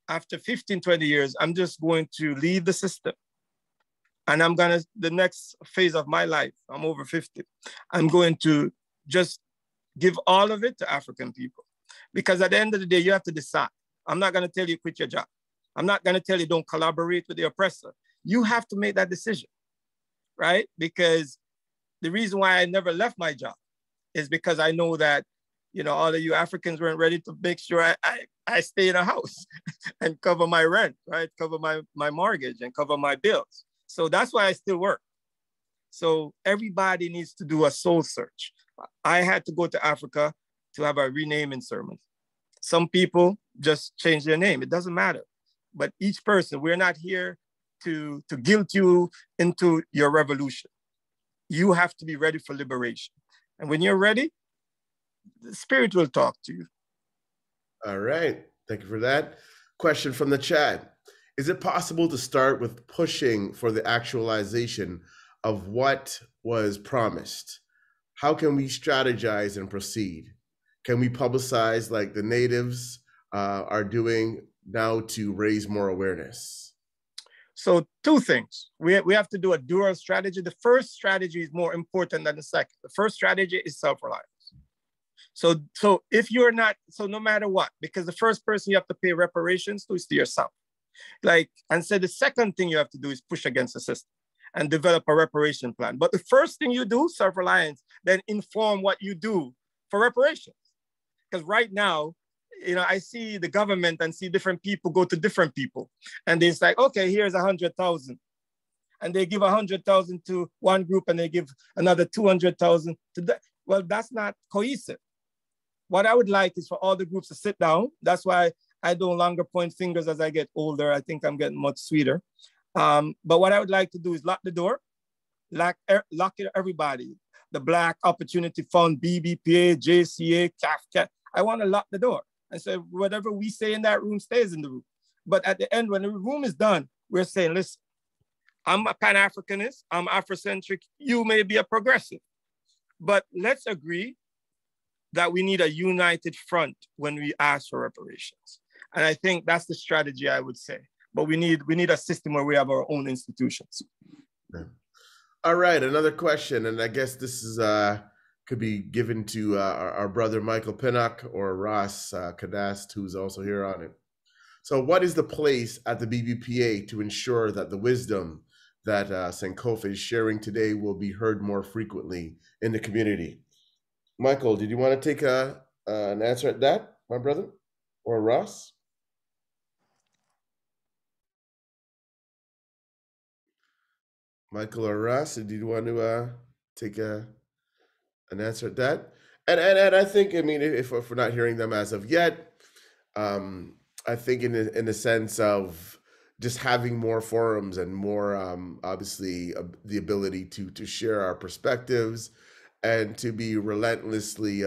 after 15, 20 years, I'm just going to leave the system. And the next phase of my life, I'm over 50, I'm going to just give all of it to African people. Because at the end of the day, you have to decide. I'm not going to tell you quit your job. I'm not going to tell you don't collaborate with the oppressor. You have to make that decision, right? Because the reason why I never left my job is because I know that, all of you Africans weren't ready to make sure I stay in a house and cover my rent, right? Cover my mortgage and cover my bills. So that's why I still work. So everybody needs to do a soul search. I had to go to Africa to have a renaming ceremony. Some people just change their name. It doesn't matter. But each person, we're not here to guilt you into your revolution. You have to be ready for liberation. And when you're ready, the spirit will talk to you. All right. Thank you for that. Question from the chat. Is it possible to start with pushing for the actualization of what was promised? How can we strategize and proceed? Can we publicize like the natives are doing now to raise more awareness? So two things. We have to do a dual strategy. The first strategy is more important than the second. The first strategy is self-reliance. So if you're not, so no matter what, because the first person you have to pay reparations to is to yourself. And so the second thing you have to do is push against the system and develop a reparation plan. But the first thing you do, self-reliance, then inform what you do for reparations. Because right now, I see the government and see different people go to different people. And it's like, okay, here's 100,000. And they give 100,000 to one group and they give another 200,000 to that. Well, that's not cohesive. What I would like is for all the groups to sit down. That's why I no longer point fingers as I get older. I think I'm getting much sweeter. But what I would like to do is lock the door, lock it everybody. The Black Opportunity Fund, BBPA, JCA, CAF. I want to lock the door. And so whatever we say in that room stays in the room. But at the end, when the room is done, we're saying, listen, I'm a Pan-Africanist, I'm Afrocentric, you may be a progressive. But let's agree that we need a united front when we ask for reparations. And I think that's the strategy I would say. But we need a system where we have our own institutions. Yeah. All right, another question, and I guess this is could be given to our brother Michael Pinnock or Ross Kadast, who's also here on it. So what is the place at the BBPA to ensure that the wisdom that Sankofa is sharing today will be heard more frequently in the community? Michael, did you want to take an answer at that, my brother, or Ross? Michael or Ross, did you want to take an answer at that? And I think, I mean, if we're not hearing them as of yet, um, I think in the sense of just having more forums and more, obviously, the ability to share our perspectives and to be relentlessly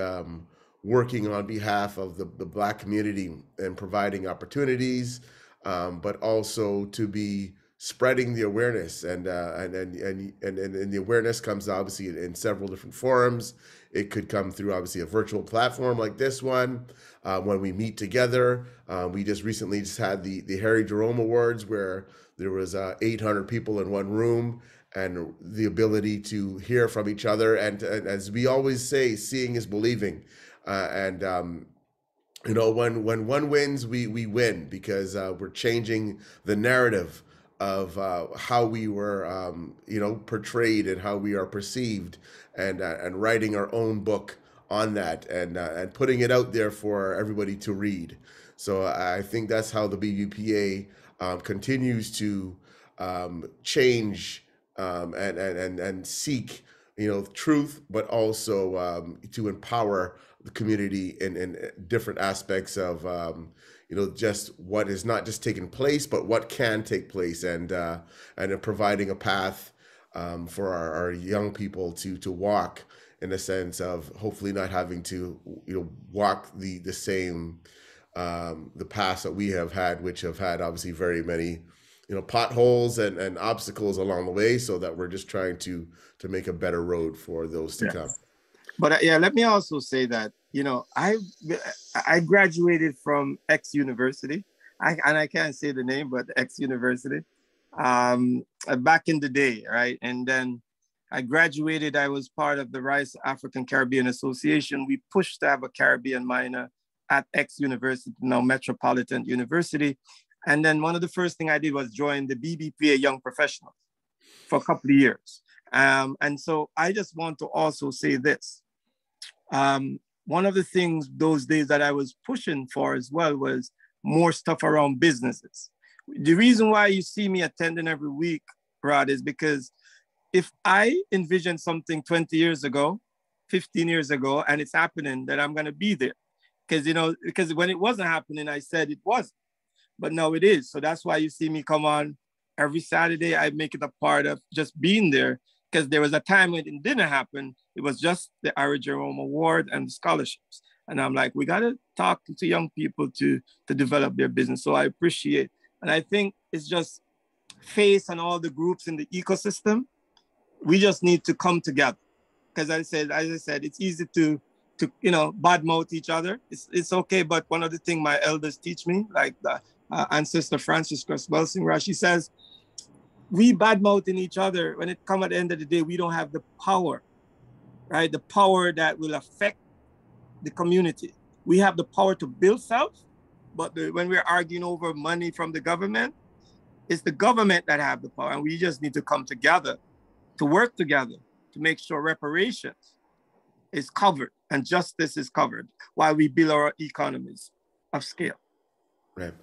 working on behalf of the Black community and providing opportunities, but also to be spreading the awareness and the awareness comes obviously in several different forums. It could come through obviously a virtual platform like this one, when we meet together. We just recently just had the Harry Jerome Awards where there was 800 people in one room, and the ability to hear from each other. And as we always say, seeing is believing. And you know, when one wins, we win because we're changing the narrative of how we were, you know, portrayed and how we are perceived, and writing our own book on that, and putting it out there for everybody to read. So I think that's how the BBPA continues to change, and seek, you know, truth, but also to empower the community in different aspects of, you know, just what is not just taking place, but what can take place, and in providing a path for our young people to walk in a sense of hopefully not having to, you know, walk the same the paths that we have had, which have had obviously very many, you know, potholes and obstacles along the way, so that we're just trying to make a better road for those to come. But yeah, let me also say that, you know, I graduated from X University, and I can't say the name, but X University, back in the day, right? And then I graduated. I was part of the Rice African Caribbean Association. We pushed to have a Caribbean minor at X University, now Metropolitan University. And then one of the first things I did was join the BBPA Young Professionals for a couple of years. And so I just want to also say this. One of the things those days that I was pushing for as well was more stuff around businesses. The reason why you see me attending every week, Rod, is because if I envisioned something 20 years ago, 15 years ago, and it's happening, then I'm going to be there. Because, you know, because when it wasn't happening, I said it wasn't. But now it is. So that's why you see me come on every Saturday. I make it a part of just being there, because there was a time when it didn't happen. It was just the Harry Jerome Award and the scholarships. And I'm like, we got to talk to young people to develop their business. So I appreciate. And I think it's just FACE and all the groups in the ecosystem. We just need to come together. Because as I said, it's easy to you know, badmouth each other. It's okay. But one of the things my elders teach me, like the ancestor Francis Welsing, she says, we badmouthing each other, when it comes at the end of the day, we don't have the power, right? The power that will affect the community. We have the power to build self, but when we're arguing over money from the government, it's the government that have the power. And we just need to come together, to work together, to make sure reparations is covered and justice is covered while we build our economies of scale. Right.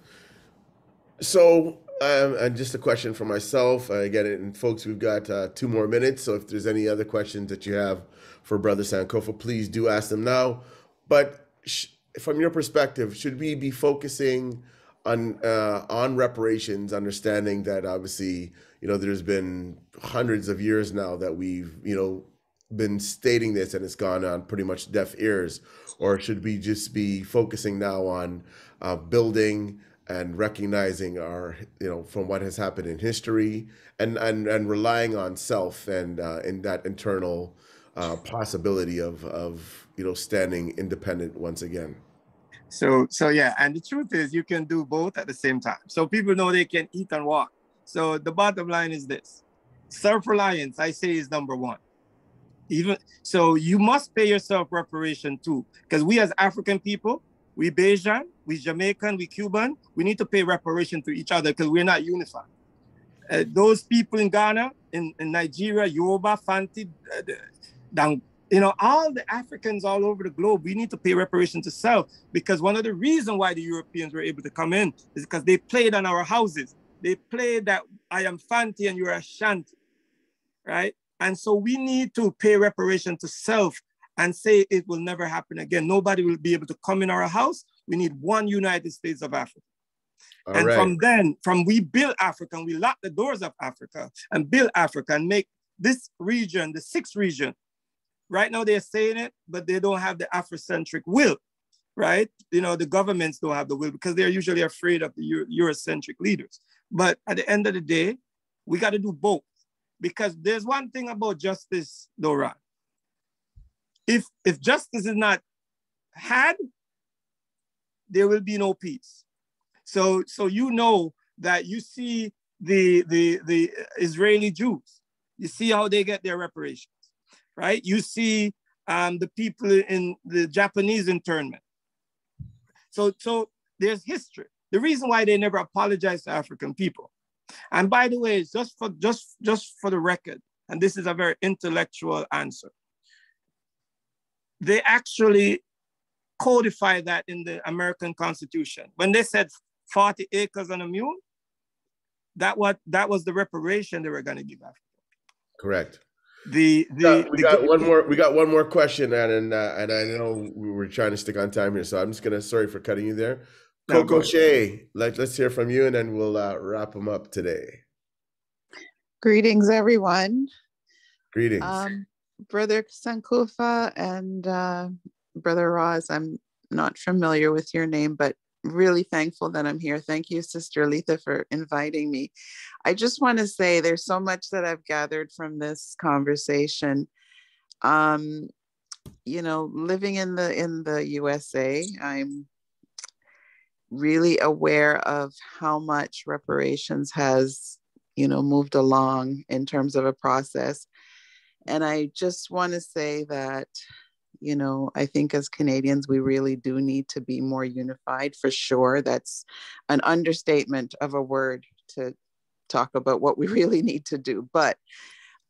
So, and just a question for myself. Again, and folks, we've got 2 more minutes. So if there's any other questions that you have for Brother Sankofa, please do ask them now. But from your perspective, should we be focusing on reparations, understanding that obviously, you know, there's been hundreds of years now that we've, you know, been stating this and it's gone on pretty much deaf ears? Or should we just be focusing now on building and recognizing our, you know, from what has happened in history, and relying on self and in that internal possibility of you know, standing independent once again? So yeah, and the truth is you can do both at the same time. So people know they can eat and walk. So the bottom line is this: self-reliance, I say, is number one. Even so, you must pay yourself reparation too, because we as African people, we Bajan, we Jamaican, we Cuban, we need to pay reparation to each other because we're not unified. Those people in Ghana, in Nigeria, Yoruba, Fanti, You know, all the Africans all over the globe, we need to pay reparations to self, because one of the reasons why the Europeans were able to come in is because they played on our houses. They played that I am Fanti and you're Ashanti, right? And so we need to pay reparation to self and say it will never happen again. Nobody will be able to come in our house. We need one United States of Africa. From then, we build Africa and we lock the doors of Africa and build Africa and make this region, the sixth region. Right now they're saying it, but they don't have the Afrocentric will, right? You know, the governments don't have the will because they're usually afraid of the Eurocentric leaders. But at the end of the day, we got to do both, because there's one thing about justice, Dora. If justice is not had, there will be no peace. So you know that you see the Israeli Jews, you see how they get their reparations, right? You see the people in the Japanese internment. So there's history. The reason why they never apologized to African people. And by the way, just for the record, and this is a very intellectual answer, they actually codified that in the American Constitution. When they said 40 acres and a mule, that was the reparation they were going to give Africa. Correct. We got one more question, and I know we were trying to stick on time here, so I'm just gonna, sorry for cutting you there. Coco Shea, let's hear from you, and then we'll wrap them up today. Greetings, everyone. Greetings, Brother Sankofa and Brother Roz. I'm not familiar with your name, but really thankful that I'm here. Thank you, Sister Letha, for inviting me. I just want to say there's so much that I've gathered from this conversation. You know, living in the USA, I'm really aware of how much reparations has, you know, moved along in terms of a process. And I just want to say that, you know, I think as Canadians, we really do need to be more unified, for sure. That's an understatement of a word to talk about what we really need to do. But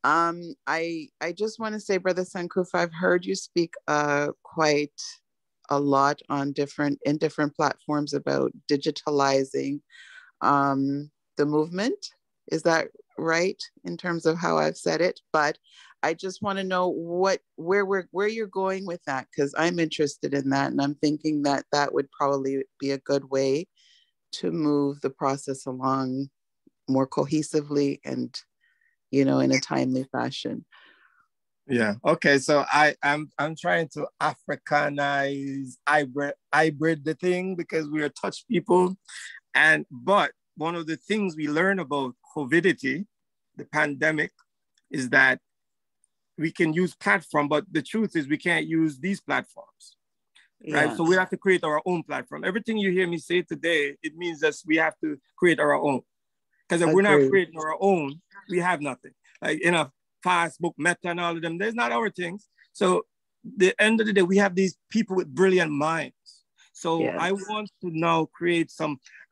I just want to say, Brother Sankofa, I've heard you speak quite a lot on different platforms about digitalizing the movement. Is that right in terms of how I've said it? But I just want to know where you're going with that, because I'm interested in that, and I'm thinking that that would probably be a good way to move the process along more cohesively and, you know, in a timely fashion. Yeah. Okay. So I'm trying to Africanize, hybrid the thing, because we are touch people, but one of the things we learn about COVIDity, the pandemic, is that we can use platform, but the truth is we can't use these platforms, right? Yeah. So we have to create our own platform. Everything you hear me say today, it means that we have to create our own. Because if we're not creating our own, we have nothing. Like in a Facebook, Meta, and all of them, there's not our things. So the end of the day, we have these people with brilliant minds. So yes. I want to now create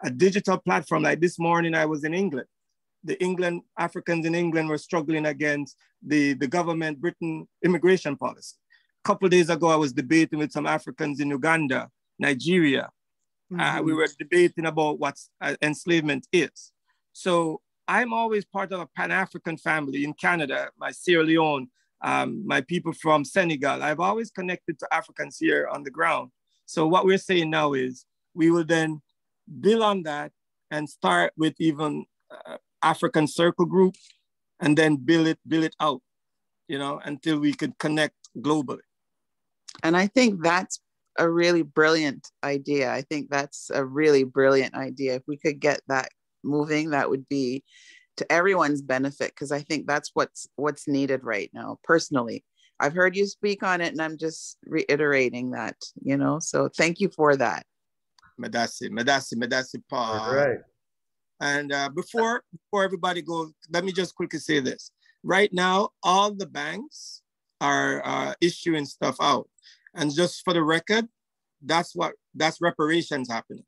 a digital platform. Like this morning, I was in England. Africans in England were struggling against the government Britain immigration policy. A couple of days ago, I was debating with some Africans in Uganda, Nigeria. Mm-hmm. We were debating about what enslavement is. So I'm always part of a Pan-African family in Canada, my Sierra Leone, my people from Senegal. I've always connected to Africans here on the ground. So what we're saying now is we will then build on that and start with even African circle group, and then build it out, you know, until we could connect globally. And I think that's a really brilliant idea. I think that's a really brilliant idea. If we could get that moving, that would be to everyone's benefit, because I think that's what's needed right now. Personally, I've heard you speak on it, and I'm just reiterating that, you know, so thank you for that. Medasi, Paul. All right. And before everybody goes, let me just quickly say this. Right now, all the banks are issuing stuff out. And just for the record, that's reparations happening.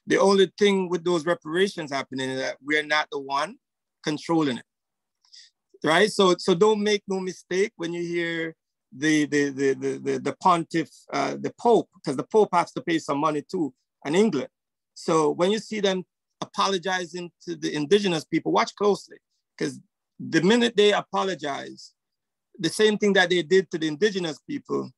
The only thing with those reparations happening is that we're not the one controlling it, right? So don't make no mistake when you hear the pontiff, the Pope, because the Pope has to pay some money too, and England. So when you see them apologizing to the indigenous people, watch closely, because the minute they apologize, the same thing that they did to the indigenous people,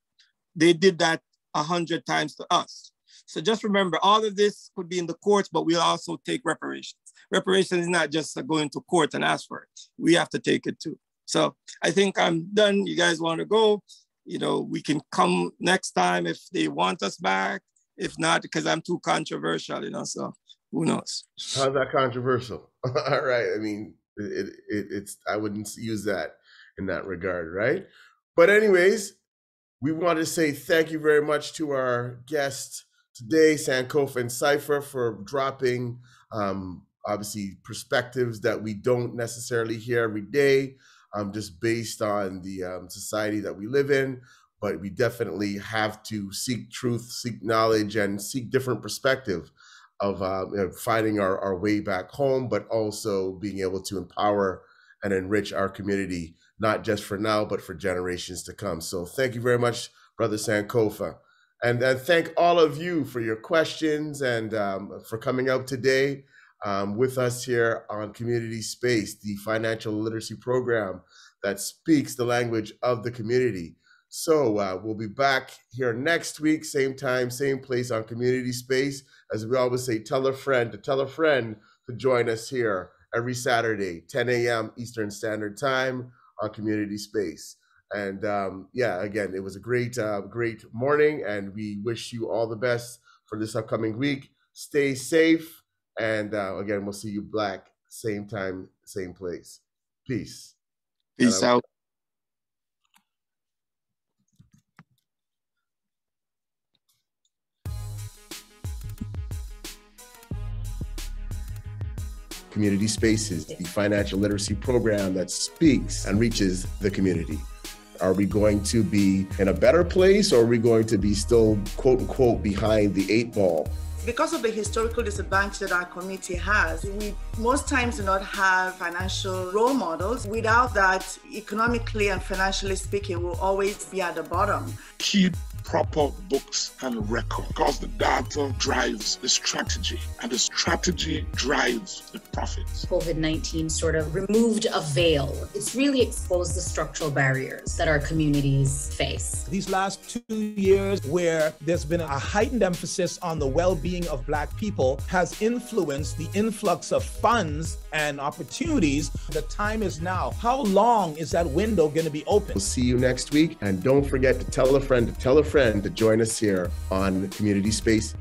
they did that 100 times to us. So just remember, all of this could be in the courts, but we'll also take reparations. Reparations is not just going to court and ask for it. We have to take it too. So I think I'm done. You guys want to go? You know, we can come next time if they want us back. If not, because I'm too controversial, you know, so who knows? How's that controversial? All right. I mean, it's I wouldn't use that in that regard, right? But anyways, we want to say thank you very much to our guests today, Sankofa and Cypher, for dropping obviously perspectives that we don't necessarily hear every day, just based on the society that we live in. But we definitely have to seek truth, seek knowledge, and seek different perspective of finding our way back home, but also being able to empower and enrich our community, not just for now, but for generations to come. So thank you very much, Brother Sankofa. And thank all of you for your questions and for coming out today with us here on Community Space, the financial literacy program that speaks the language of the community. So we'll be back here next week, same time, same place on Community Space. As we always say, tell a friend to join us here every Saturday, 10 a.m. Eastern Standard Time on Community Space. And yeah, again, it was a great morning, and we wish you all the best for this upcoming week. Stay safe, and again, we'll see you back, same time, same place. Peace. Peace out. Community Spaces, the financial literacy program that speaks and reaches the community. Are we going to be in a better place, or are we going to be still, quote unquote, behind the 8 ball? Because of the historical disadvantage that our community has, we most times do not have financial role models. Without that, economically and financially speaking, we'll always be at the bottom. Keep proper books and record, because the data drives the strategy, and the strategy drives the profits. COVID-19 sort of removed a veil. It's really exposed the structural barriers that our communities face. These last 2 years, where there's been a heightened emphasis on the well-being of Black people, has influenced the influx of funds and opportunities. The time is now. How long is that window going to be open? We'll see you next week, and don't forget to tell a friend to join us here on Community Space